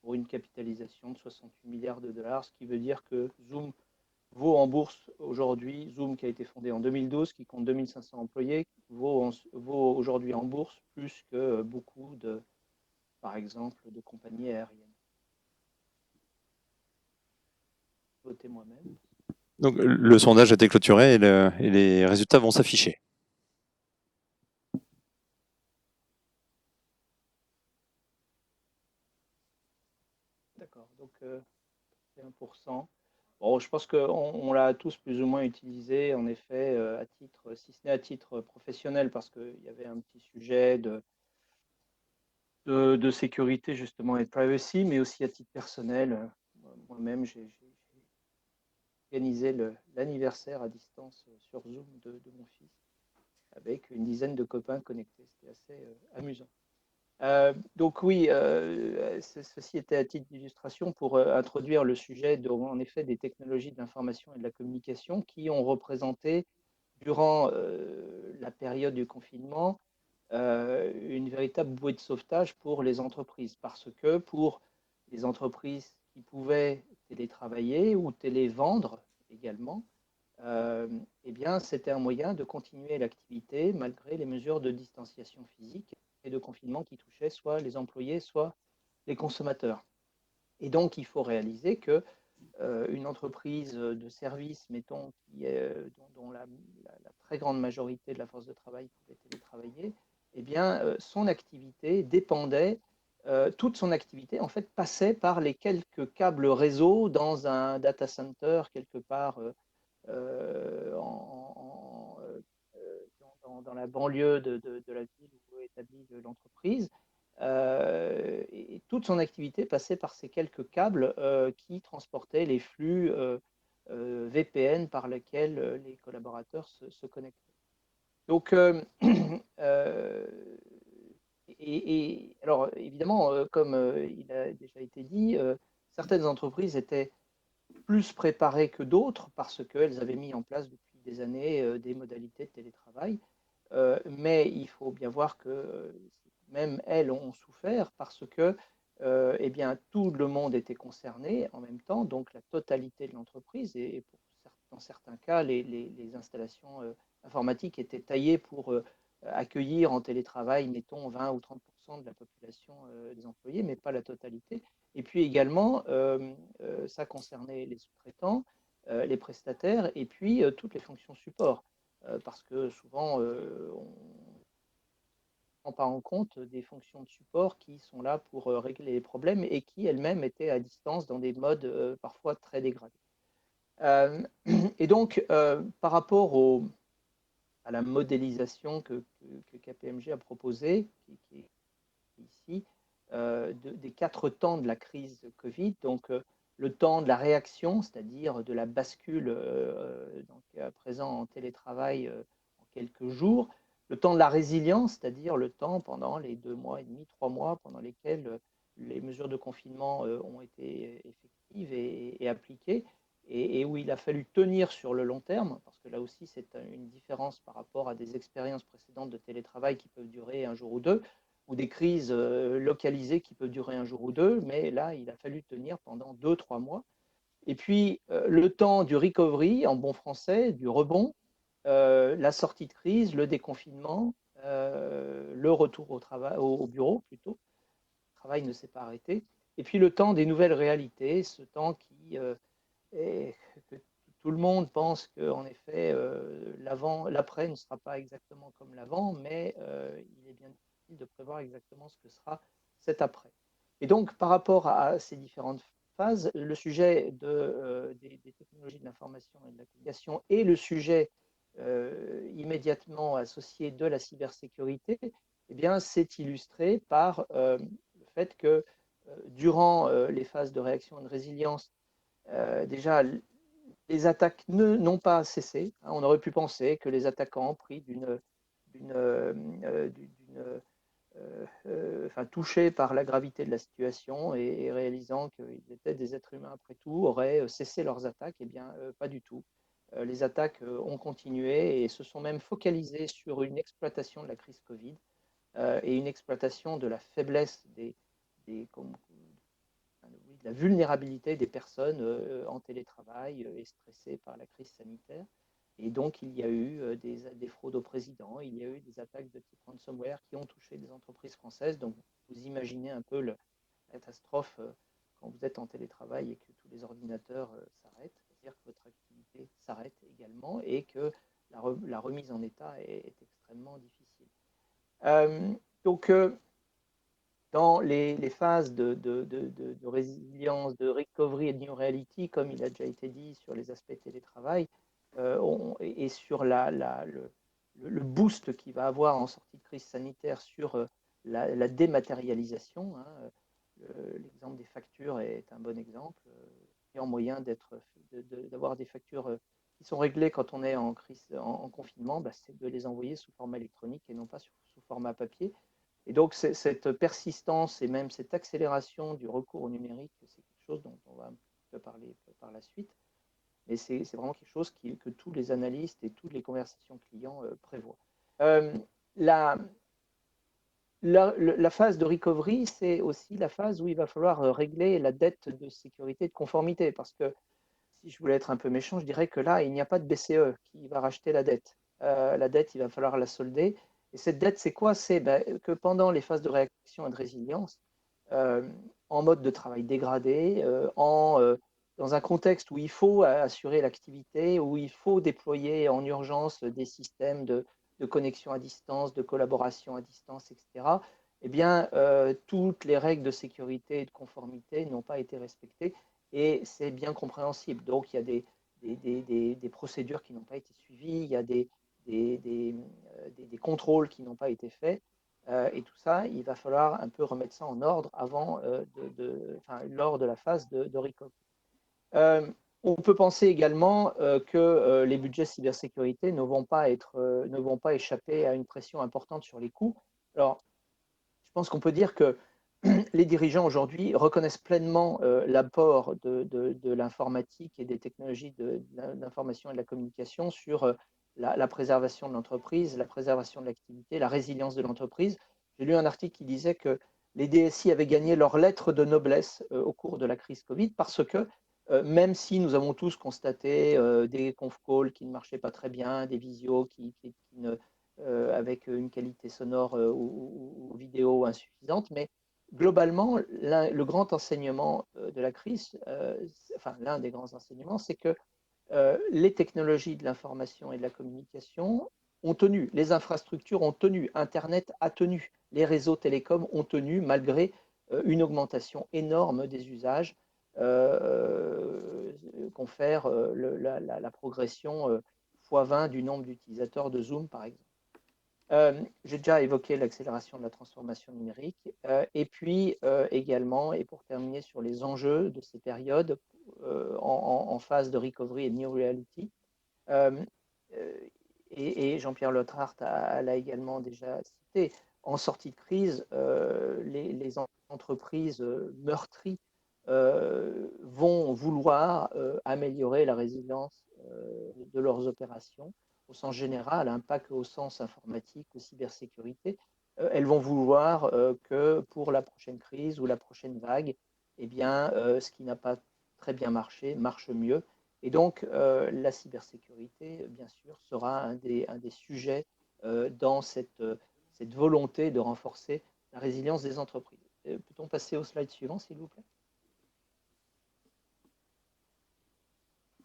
pour une capitalisation de 68 milliards de dollars, ce qui veut dire que Zoom vaut en bourse aujourd'hui, Zoom qui a été fondé en 2012, qui compte 2500 employés, vaut aujourd'hui en bourse plus que beaucoup de, par exemple, de compagnies aériennes. Votez moi-même. Donc, le sondage a été clôturé et les résultats vont s'afficher. D'accord, donc 1%. Bon, je pense qu'on l'a tous plus ou moins utilisé, en effet, à titre, si ce n'est à titre professionnel, parce qu'il y avait un petit sujet de sécurité justement et de privacy, mais aussi à titre personnel. Moi-même, j'ai organisé l'anniversaire à distance sur Zoom de mon fils avec une dizaine de copains connectés. C'était assez amusant. Donc oui, ceci était à titre d'illustration pour introduire le sujet en effet des technologies de l'information et de la communication qui ont représenté durant la période du confinement une véritable bouée de sauvetage pour les entreprises parce que pour les entreprises qui pouvaient télétravailler ou télévendre également, eh bien, c'était un moyen de continuer l'activité malgré les mesures de distanciation physique et de confinement qui touchaient soit les employés, soit les consommateurs. Et donc, il faut réaliser que une entreprise de service, mettons, dont la très grande majorité de la force de travail pouvait télétravailler, eh bien, son activité dépendait, toute son activité, en fait, passait par les quelques câbles réseau dans un data center quelque part dans la banlieue de la ville où est établie l'entreprise. Et toute son activité passait par ces quelques câbles qui transportaient les flux VPN par lesquels les collaborateurs se connectaient. Donc, alors, évidemment, comme il a déjà été dit, certaines entreprises étaient plus préparées que d'autres parce qu'elles avaient mis en place depuis des années des modalités de télétravail. Mais il faut bien voir que même elles ont souffert parce que eh bien, tout le monde était concerné en même temps, donc la totalité de l'entreprise, et dans certains cas, les installations informatiques étaient taillées pour accueillir en télétravail, mettons, 20 ou 30% de la population des employés, mais pas la totalité. Et puis également, ça concernait les sous-traitants, les prestataires, et puis toutes les fonctions support. Parce que souvent, on ne prend pas en compte des fonctions de support qui sont là pour régler les problèmes et qui elles-mêmes étaient à distance dans des modes parfois très dégradés. Et donc, par rapport à la modélisation que KPMG a proposée, qui est ici, des 4 temps de la crise Covid, donc le temps de la réaction, c'est-à-dire de la bascule donc, à présent en télétravail en quelques jours, le temps de la résilience, c'est-à-dire le temps pendant les 2 mois et demi, 3 mois pendant lesquels les mesures de confinement ont été effectives et appliquées, et où il a fallu tenir sur le long terme, parce que là aussi c'est une différence par rapport à des expériences précédentes de télétravail qui peuvent durer un jour ou deux, ou des crises localisées qui peuvent durer un jour ou deux, mais là, il a fallu tenir pendant 2-3 mois. Et puis, le temps du recovery, en bon français, du rebond, la sortie de crise, le déconfinement, le retour au travail, au bureau plutôt. Le travail ne s'est pas arrêté. Et puis, le temps des nouvelles réalités, ce temps que tout le monde pense qu'en effet, l'après ne sera pas exactement comme l'avant, mais il est bien difficile de prévoir exactement ce que sera cet après. Et donc, par rapport à ces différentes phases, le sujet des technologies de l'information et de la communication et le sujet immédiatement associé de la cybersécurité, eh bien, c'est illustré par le fait que durant les phases de réaction et de résilience, déjà, les attaques n'ont pas cessé. On aurait pu penser que les attaquants, pris touchés par la gravité de la situation et réalisant qu'ils étaient des êtres humains après tout, auraient cessé leurs attaques. Eh bien, pas du tout. Les attaques ont continué et se sont même focalisées sur une exploitation de la crise Covid et une exploitation de la faiblesse de la vulnérabilité des personnes en télétravail et stressées par la crise sanitaire. Et donc, il y a eu des fraudes au président, il y a eu des attaques de type ransomware qui ont touché des entreprises françaises. Donc, vous imaginez un peu la catastrophe quand vous êtes en télétravail et que tous les ordinateurs s'arrêtent, c'est-à-dire que votre activité s'arrête également et que la remise en état est extrêmement difficile. Donc, dans les phases de résilience, de recovery et de new reality, comme il a déjà été dit sur les aspects télétravail, et sur le boost qu'il va avoir en sortie de crise sanitaire sur la dématérialisation. L'exemple des factures est un bon exemple. Il y a un moyen d'avoir des factures qui sont réglées quand on est en confinement, c'est de les envoyer sous format électronique et non pas sous format papier. Et donc, cette persistance et même cette accélération du recours au numérique, c'est quelque chose dont on va un peu parler par la suite. Mais c'est vraiment quelque chose que tous les analystes et toutes les conversations clients prévoient. La phase de recovery, c'est aussi la phase où il va falloir régler la dette de sécurité et de conformité. Parce que si je voulais être un peu méchant, je dirais que là, il n'y a pas de BCE qui va racheter la dette. La dette, il va falloir la solder. Et cette dette, c'est quoi? C'est que pendant les phases de réaction et de résilience, en mode de travail dégradé, dans un contexte où il faut assurer l'activité, où il faut déployer en urgence des systèmes de connexion à distance, de collaboration à distance, etc., eh bien, toutes les règles de sécurité et de conformité n'ont pas été respectées et c'est bien compréhensible. Donc, il y a des procédures qui n'ont pas été suivies, il y a des contrôles qui n'ont pas été faits. Et tout ça, il va falloir un peu remettre ça en ordre lors de la phase de recovery. On peut penser également que les budgets cybersécurité ne vont pas échapper à une pression importante sur les coûts. Alors, je pense qu'on peut dire que les dirigeants aujourd'hui reconnaissent pleinement l'apport de l'informatique et des technologies de l'information et de la communication sur la préservation de l'entreprise, la préservation de l'activité, la résilience de l'entreprise. J'ai lu un article qui disait que les DSI avaient gagné leur lettre de noblesse au cours de la crise Covid parce que même si nous avons tous constaté des conf calls qui ne marchaient pas très bien, des visios avec une qualité sonore ou vidéo insuffisante, mais globalement, le grand enseignement de la crise, enfin l'un des grands enseignements, c'est que les technologies de l'information et de la communication ont tenu, les infrastructures ont tenu, Internet a tenu, les réseaux télécoms ont tenu malgré une augmentation énorme des usages, confère la progression x20 du nombre d'utilisateurs de Zoom, par exemple. J'ai déjà évoqué l'accélération de la transformation numérique et puis également, et pour terminer sur les enjeux de ces périodes en phase de recovery et de new reality, et Jean-Pierre Letrart l'a également déjà cité, en sortie de crise, les entreprises meurtries vont vouloir améliorer la résilience de leurs opérations au sens général, hein, pas qu'au sens informatique ou cybersécurité. Elles vont vouloir que pour la prochaine crise ou la prochaine vague, eh bien, ce qui n'a pas très bien marché marche mieux. Et donc, la cybersécurité, bien sûr, sera un des sujets dans cette volonté de renforcer la résilience des entreprises. Peut-on passer au slide suivant, s'il vous plaît?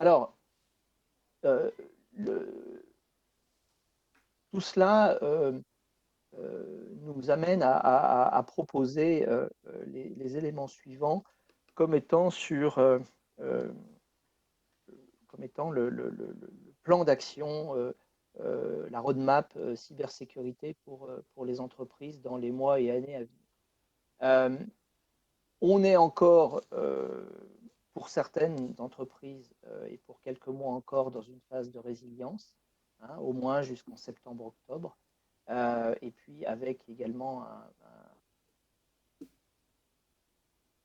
Alors, tout cela nous amène à proposer les éléments suivants comme étant comme étant le plan d'action, la roadmap cybersécurité pour les entreprises dans les mois et années à venir. On est encore, pour certaines entreprises et pour quelques mois encore, dans une phase de résilience, hein, au moins jusqu'en septembre-octobre. Et puis avec également une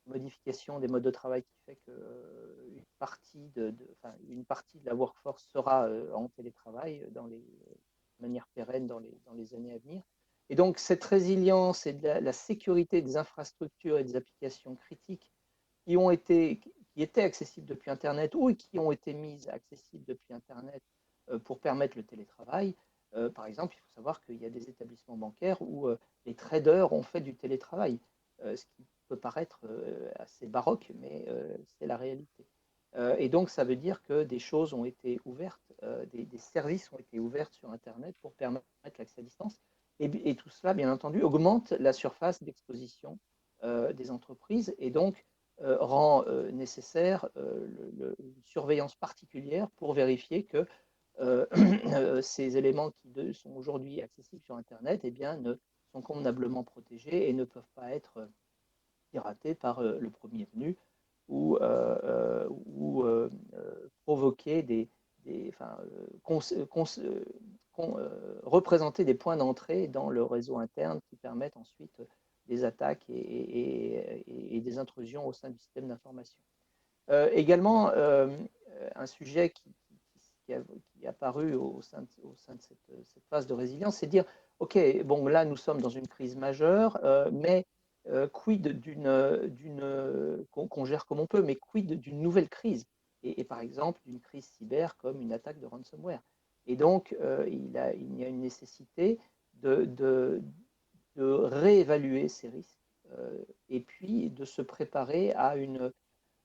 modification des modes de travail qui fait qu'une partie une partie de la workforce sera en télétravail de manière pérenne dans les années à venir. Et donc cette résilience et de la sécurité des infrastructures et des applications critiques qui étaient accessibles depuis Internet ou qui ont été mises accessibles depuis Internet pour permettre le télétravail. Par exemple, il faut savoir qu'il y a des établissements bancaires où les traders ont fait du télétravail, ce qui peut paraître assez baroque, mais c'est la réalité. Et donc, ça veut dire que des choses ont été ouvertes, des services ont été ouverts sur Internet pour permettre l'accès à distance. Et tout cela, bien entendu, augmente la surface d'exposition des entreprises et donc rend nécessaire une surveillance particulière pour vérifier que ces éléments qui sont aujourd'hui accessibles sur Internet eh bien, sont convenablement protégés et ne peuvent pas être piratés par le premier venu ou provoquer représenter des points d'entrée dans le réseau interne qui permettent ensuite des attaques et des intrusions au sein du système d'information. Également, un sujet qui est apparu au sein de cette phase de résilience, c'est de dire, OK, bon, là, nous sommes dans une crise majeure, mais quid qu'on gère comme on peut, mais quid d'une nouvelle crise et par exemple, d'une crise cyber comme une attaque de ransomware. Et donc, il y a une nécessité de réévaluer ces risques et puis de se préparer à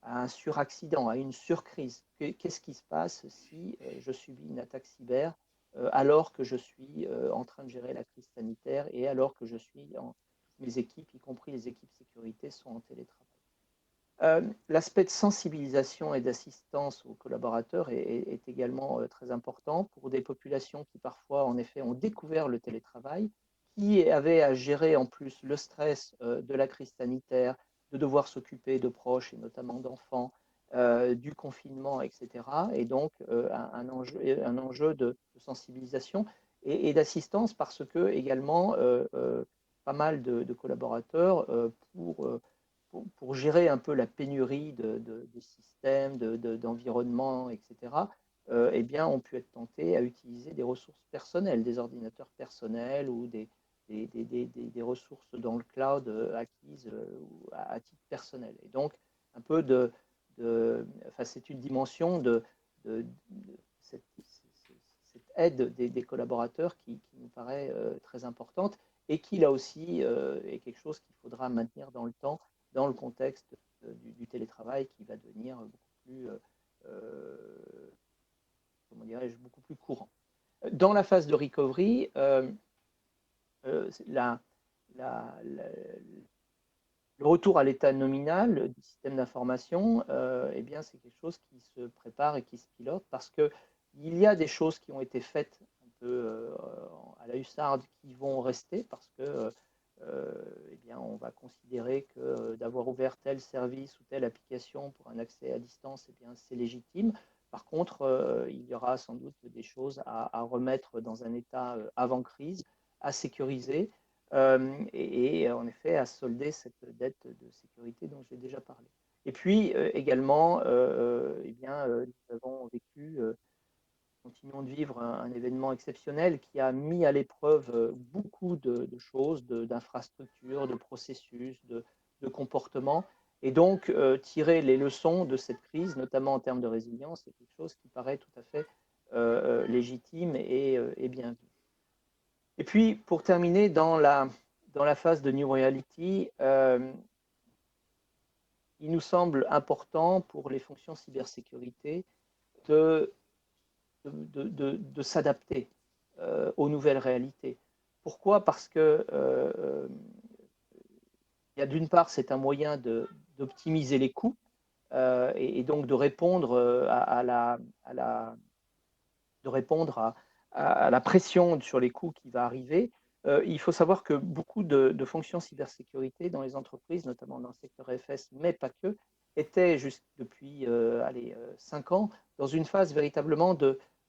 un suraccident, à une surcrise. Qu'est-ce qui se passe si je subis une attaque cyber alors que je suis en train de gérer la crise sanitaire et alors que mes équipes, y compris les équipes sécurité, sont en télétravail. L'aspect de sensibilisation et d'assistance aux collaborateurs est également très important pour des populations qui parfois, en effet, ont découvert le télétravail, qui avaient à gérer en plus le stress de la crise sanitaire, de devoir s'occuper de proches et notamment d'enfants, du confinement, etc. Et donc un enjeu de sensibilisation et d'assistance parce que également pas mal de collaborateurs pour gérer un peu la pénurie de systèmes, d'environnements, etc., eh bien, ont pu être tentés à utiliser des ressources personnelles, des ordinateurs personnels ou des ressources dans le cloud acquises à titre personnel. Et donc, un peu enfin, c'est une dimension de cette aide des collaborateurs qui nous paraît très importante et qui, là aussi, est quelque chose qu'il faudra maintenir dans le temps, dans le contexte du télétravail qui va devenir beaucoup plus, comment dirais-je, beaucoup plus courant. Dans la phase de recovery, le retour à l'état nominal du système d'information, eh bien, c'est quelque chose qui se prépare et qui se pilote parce qu'il y a des choses qui ont été faites un peu à la hussarde qui vont rester parce que eh bien, on va considérer que d'avoir ouvert tel service ou telle application pour un accès à distance, eh bien, c'est légitime. Par contre, il y aura sans doute des choses à remettre dans un état avant crise, à sécuriser et en effet à solder cette dette de sécurité dont j'ai déjà parlé. Et puis également, eh bien, nous avons vécu, continuons de vivre un événement exceptionnel qui a mis à l'épreuve beaucoup de choses, d'infrastructures, de processus, de comportements. Et donc, tirer les leçons de cette crise, notamment en termes de résilience, c'est quelque chose qui paraît tout à fait légitime et bien vu. Et puis, pour terminer, dans la phase de New Reality, il nous semble important pour les fonctions cybersécurité de s'adapter aux nouvelles réalités. Pourquoi? Parce que il y a d'une part, c'est un moyen d'optimiser les coûts et donc de répondre à la pression sur les coûts qui va arriver. Il faut savoir que beaucoup de fonctions cybersécurité dans les entreprises, notamment dans le secteur FS, mais pas que, étaient depuis 5 ans dans une phase véritablement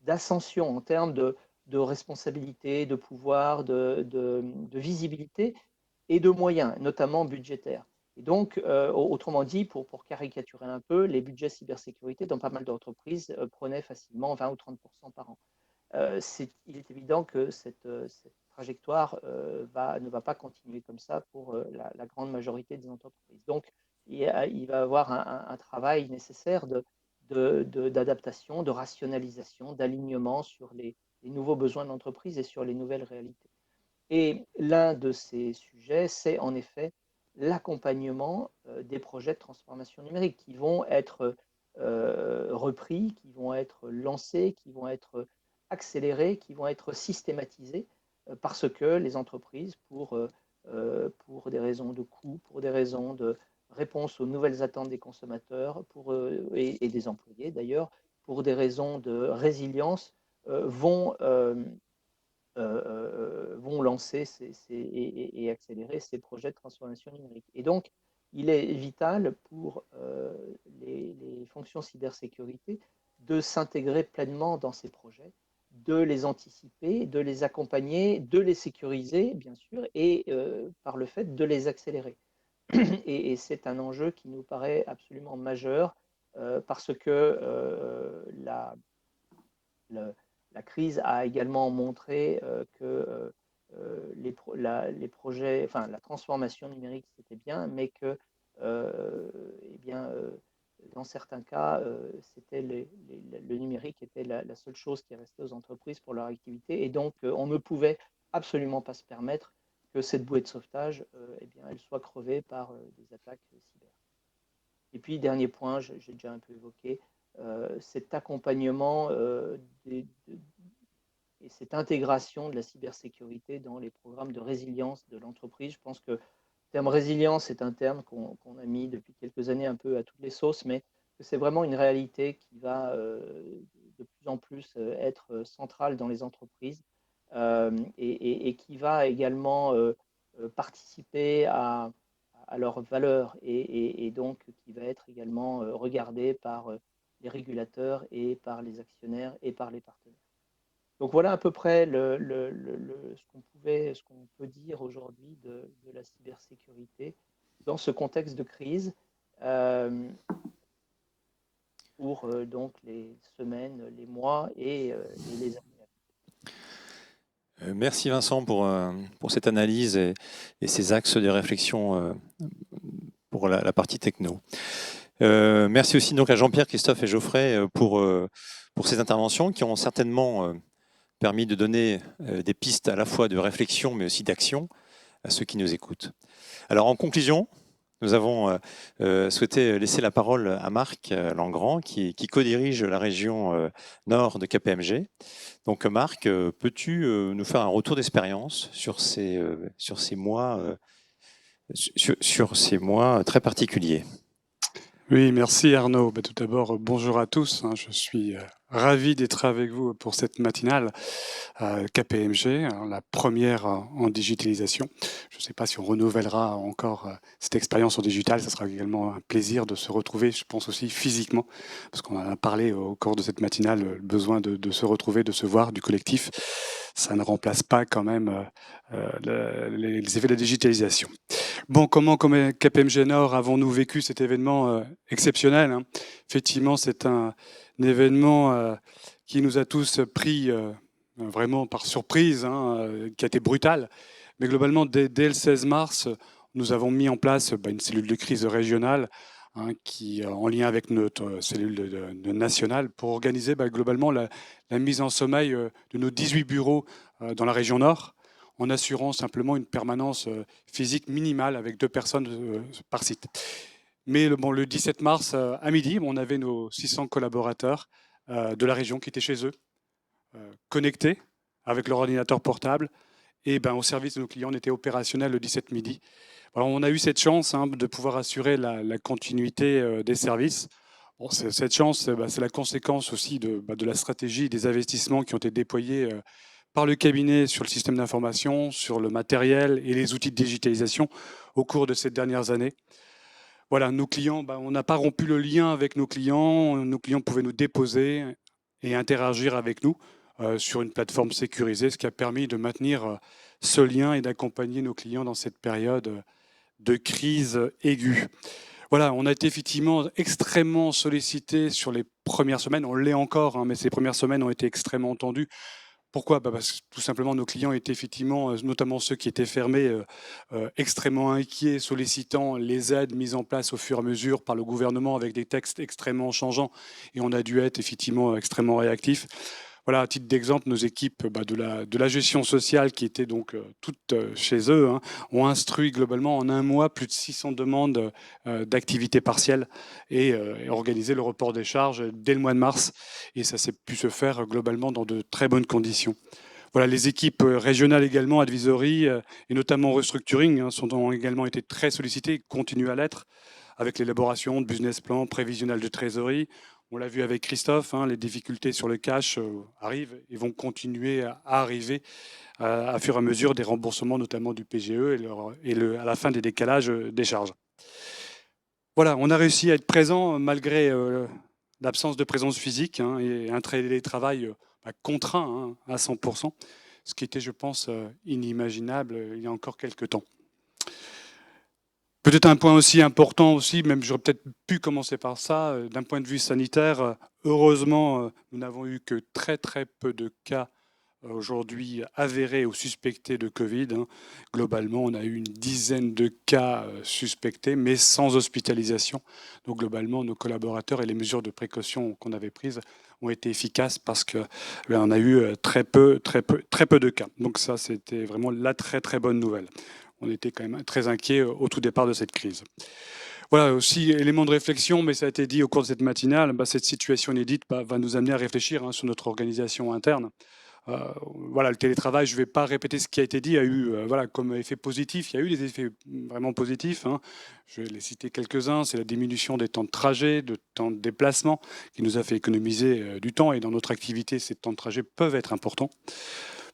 d'ascension en termes de responsabilité, de pouvoir, de visibilité et de moyens, notamment budgétaires. Et donc, autrement dit, pour caricaturer un peu, les budgets cybersécurité dans pas mal d'entreprises prenaient facilement 20 ou 30% par an. Il est évident que cette trajectoire ne va pas continuer comme ça pour la grande majorité des entreprises. Donc, il va y avoir un travail nécessaire d'adaptation, de rationalisation, d'alignement sur les nouveaux besoins de l'entreprise et sur les nouvelles réalités. Et l'un de ces sujets, c'est en effet l'accompagnement des projets de transformation numérique qui vont être repris, qui vont être lancés, qui vont être accélérés, qui vont être systématisés parce que les entreprises, pour des raisons de coût, pour des raisons de réponse aux nouvelles attentes des consommateurs et des employés d'ailleurs, pour des raisons de résilience, vont lancer et accélérer ces projets de transformation numérique. Et donc, il est vital pour les fonctions cybersécurité de s'intégrer pleinement dans ces projets, de les anticiper, de les accompagner, de les sécuriser, bien sûr, et par le fait de les accélérer. Et c'est un enjeu qui nous paraît absolument majeur parce que la crise a également montré que les projets, enfin la transformation numérique c'était bien, mais que eh bien, dans certains cas, le numérique était la seule chose qui restait aux entreprises pour leur activité, et donc on ne pouvait absolument pas se permettre que cette bouée de sauvetage, eh bien, elle soit crevée par des attaques cyber. Et puis, dernier point, j'ai déjà un peu évoqué, cet accompagnement et cette intégration de la cybersécurité dans les programmes de résilience de l'entreprise. Je pense que le terme résilience est un terme qu'on a mis depuis quelques années un peu à toutes les sauces, mais que c'est vraiment une réalité qui va de plus en plus être centrale dans les entreprises et qui va également participer à leurs valeurs et donc qui va être également regardée par les régulateurs et par les actionnaires et par les partenaires. Donc voilà à peu près ce qu'on peut dire aujourd'hui de la cybersécurité dans ce contexte de crise pour donc les semaines, les mois et les années. Merci Vincent pour cette analyse et ces axes de réflexion pour la partie techno. Merci aussi donc à Jean-Pierre, Christophe et Geoffrey pour ces interventions qui ont certainement permis de donner des pistes à la fois de réflexion mais aussi d'action à ceux qui nous écoutent. Alors en conclusion, nous avons souhaité laisser la parole à Marc Langrand qui co-dirige la région nord de KPMG. Donc Marc, peux-tu nous faire un retour d'expérience sur ces mois très particuliers? Oui, merci Arnaud. Tout d'abord, bonjour à tous. Je suis ravi d'être avec vous pour cette matinale KPMG, la première en digitalisation. Je ne sais pas si on renouvellera encore cette expérience en digital. Ça sera également un plaisir de se retrouver, je pense aussi physiquement, parce qu'on en a parlé au cours de cette matinale, le besoin de se retrouver, de se voir, du collectif. Ça ne remplace pas quand même les effets de la digitalisation. Bon, comment, comme KPMG Nord, avons-nous vécu cet événement exceptionnel, hein? Effectivement, c'est un événement qui nous a tous pris vraiment par surprise, hein, qui a été brutal. Mais globalement, dès le 16 mars, nous avons mis en place une cellule de crise régionale hein, qui, en lien avec notre cellule de nationale, pour organiser globalement la mise en sommeil de nos 18 bureaux dans la région Nord, en assurant simplement une permanence physique minimale avec 2 personnes par site. Mais le 17 mars à midi, on avait nos 600 collaborateurs de la région qui étaient chez eux, connectés avec leur ordinateur portable, et au service de nos clients, on était opérationnel le 17 midi. Alors, on a eu cette chance de pouvoir assurer la continuité des services. Bon, cette chance, c'est la conséquence aussi de la stratégie et des investissements qui ont été déployés par le cabinet sur le système d'information, sur le matériel et les outils de digitalisation au cours de ces dernières années. Voilà, nos clients, on n'a pas rompu le lien avec nos clients pouvaient nous déposer et interagir avec nous sur une plateforme sécurisée, ce qui a permis de maintenir ce lien et d'accompagner nos clients dans cette période de crise aiguë. Voilà, on a été effectivement extrêmement sollicité sur les premières semaines, on l'est encore, hein, mais ces premières semaines ont été extrêmement tendues. Pourquoi ? Parce que tout simplement, nos clients étaient effectivement, notamment ceux qui étaient fermés, extrêmement inquiets, sollicitant les aides mises en place au fur et à mesure par le gouvernement avec des textes extrêmement changeants. Et on a dû être effectivement extrêmement réactifs. Voilà, à titre d'exemple, nos équipes de la gestion sociale, qui étaient donc toutes chez eux, hein, ont instruit globalement en un mois plus de 600 demandes d'activité partielle et organisé le report des charges dès le mois de mars. Et ça s'est pu se faire globalement dans de très bonnes conditions. Voilà, les équipes régionales également, advisory et notamment restructuring, hein, ont également été très sollicitées et continuent à l'être avec l'élaboration de business plans prévisionnels de trésorerie. On l'a vu avec Christophe, hein, les difficultés sur le cash arrivent et vont continuer à arriver à fur et à mesure des remboursements, notamment du PGE à la fin des décalages des charges. Voilà, on a réussi à être présent malgré l'absence de présence physique hein, et un télétravail contraint hein, à 100%, ce qui était, je pense, inimaginable il y a encore quelques temps. Peut-être un point aussi important aussi, même j'aurais peut-être pu commencer par ça, d'un point de vue sanitaire, heureusement, nous n'avons eu que très très peu de cas aujourd'hui avérés ou suspectés de Covid. Hein. Globalement, on a eu une dizaine de cas suspectés, mais sans hospitalisation. Donc globalement, nos collaborateurs et les mesures de précaution qu'on avait prises ont été efficaces parce qu'on a eu très peu de cas. Donc ça, c'était vraiment la très très bonne nouvelle. On était quand même très inquiets au tout départ de cette crise. Voilà, aussi, élément de réflexion, mais ça a été dit au cours de cette matinale, cette situation inédite va nous amener à réfléchir hein, sur notre organisation interne. Voilà, le télétravail, je ne vais pas répéter ce qui a été dit, il y a eu comme effet positif, il y a eu des effets vraiment positifs. Hein. Je vais les citer quelques-uns, c'est la diminution des temps de trajet, de temps de déplacement, qui nous a fait économiser du temps, et dans notre activité, ces temps de trajet peuvent être importants.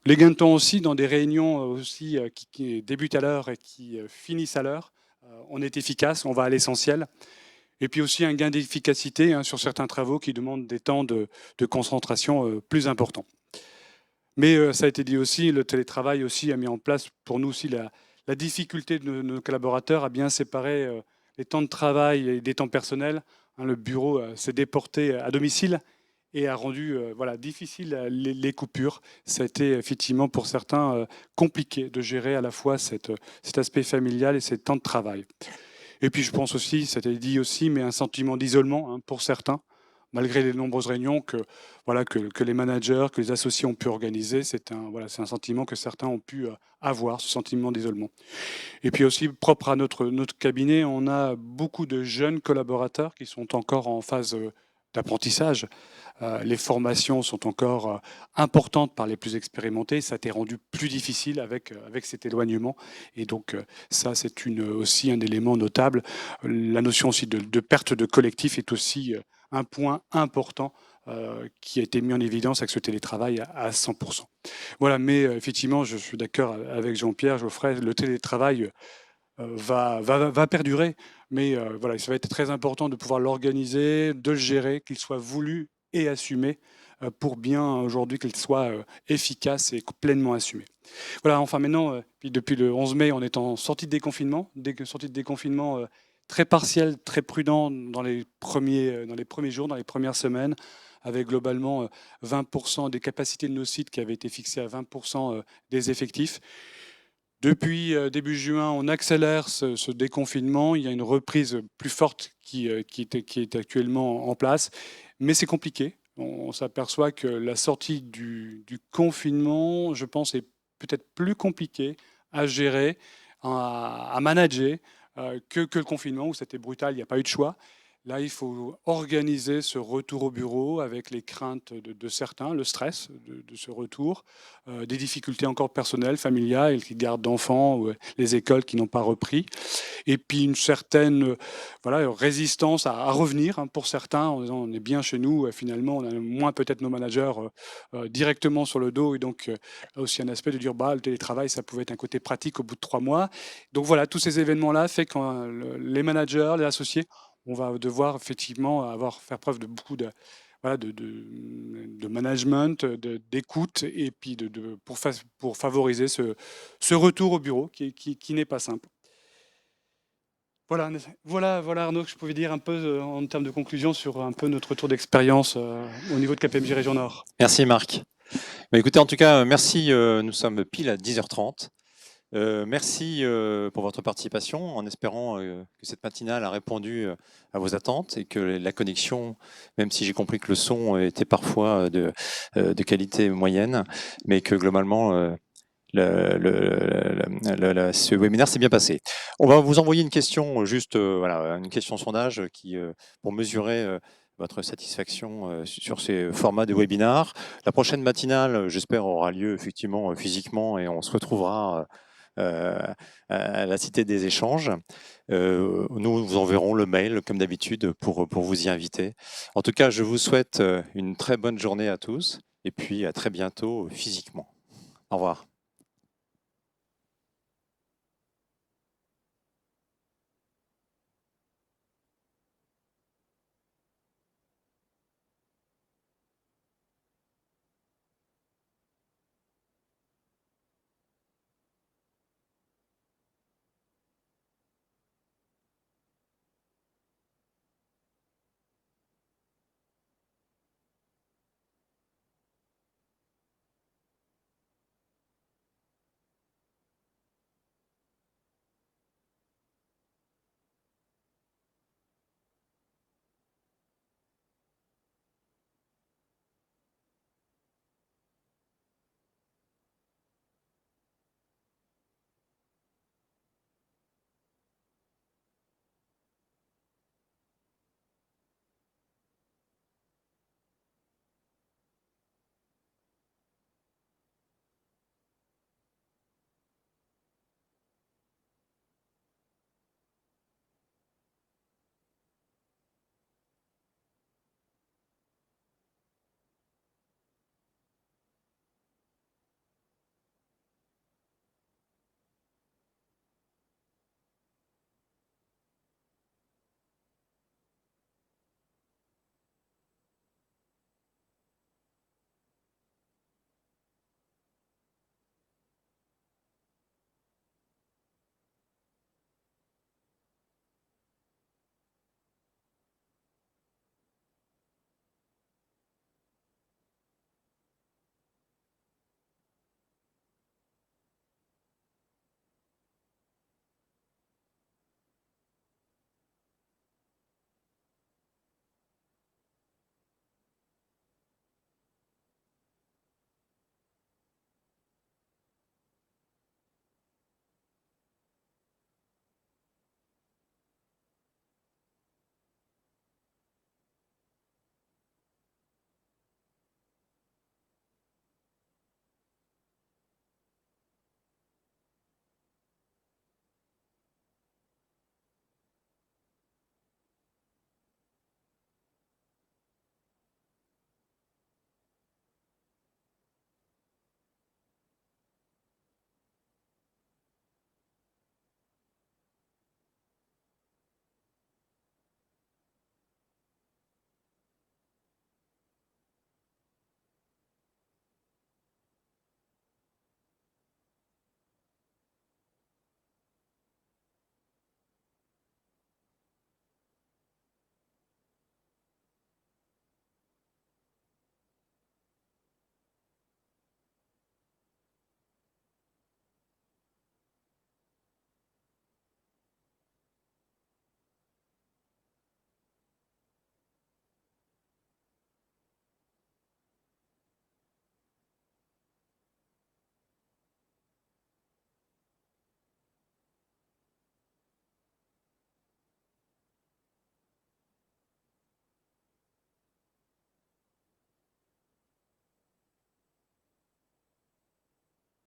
Les gains de temps aussi, dans des réunions aussi qui débutent à l'heure et qui finissent à l'heure, on est efficace, on va à l'essentiel. Et puis aussi un gain d'efficacité hein, sur certains travaux qui demandent des temps de concentration plus importants. Mais ça a été dit aussi, le télétravail aussi a mis en place pour nous aussi la difficulté de nos collaborateurs à bien séparer les temps de travail et des temps personnels. Hein, le bureau s'est déporté à domicile et a rendu voilà, difficile les coupures. Ça a été effectivement pour certains compliqué de gérer à la fois cet aspect familial et ces temps de travail. Et puis je pense aussi, ça a été dit aussi, mais un sentiment d'isolement hein, pour certains, malgré les nombreuses réunions que les managers, que les associés ont pu organiser. C'est un sentiment que certains ont pu avoir, ce sentiment d'isolement. Et puis aussi, propre à notre cabinet, on a beaucoup de jeunes collaborateurs qui sont encore en phase d'apprentissage. Les formations sont encore importantes par les plus expérimentés. Ça a été rendu plus difficile avec cet éloignement. Et donc, ça, c'est aussi un élément notable. La notion aussi de perte de collectif est aussi un point important qui a été mis en évidence avec ce télétravail à 100%. Voilà, mais effectivement, je suis d'accord avec Jean-Pierre, Geoffrey, le télétravail va perdurer, mais voilà, ça va être très important de pouvoir l'organiser, de le gérer, qu'il soit voulu et assumé pour bien aujourd'hui qu'il soit efficace et pleinement assumé. Voilà, enfin maintenant, puis depuis le 11 mai, on est en sortie de déconfinement, sortie de déconfinement très partielle, très prudent dans les premiers jours, dans les premières semaines, avec globalement 20% des capacités de nos sites qui avaient été fixées à 20% des effectifs. Depuis début juin, on accélère ce déconfinement. Il y a une reprise plus forte qui est actuellement en place, mais c'est compliqué. On s'aperçoit que la sortie du confinement, je pense, est peut-être plus compliquée à gérer, à manager que le confinement où c'était brutal, il n'y a pas eu de choix. Là, il faut organiser ce retour au bureau avec les craintes de certains, le stress de ce retour, des difficultés encore personnelles, familiales, les gardes d'enfants, ou les écoles qui n'ont pas repris, et puis une certaine résistance à revenir hein, pour certains, en disant on est bien chez nous, finalement on a moins peut-être nos managers directement sur le dos, et donc aussi un aspect de dire le télétravail, ça pouvait être un côté pratique au bout de 3 mois. Donc voilà, tous ces événements-là fait que les managers, les associés, on va devoir effectivement faire preuve de beaucoup de management, d'écoute, et puis pour favoriser ce retour au bureau qui n'est pas simple. Voilà Arnaud, que je pouvais dire un peu en termes de conclusion sur un peu notre retour d'expérience au niveau de KPMG Région Nord. Merci Marc. Écoutez, en tout cas, merci. Nous sommes pile à 10h30. Merci pour votre participation, en espérant que cette matinale a répondu à vos attentes et que la connexion, même si j'ai compris que le son était parfois de qualité moyenne, mais que globalement ce webinaire s'est bien passé. On va vous envoyer une question, juste une question sondage pour mesurer votre satisfaction sur ces formats de webinaire. La prochaine matinale, j'espère, aura lieu effectivement physiquement et on se retrouvera à la Cité des Échanges. Nous vous enverrons le mail, comme d'habitude, pour vous y inviter. En tout cas, je vous souhaite une très bonne journée à tous et puis à très bientôt physiquement. Au revoir.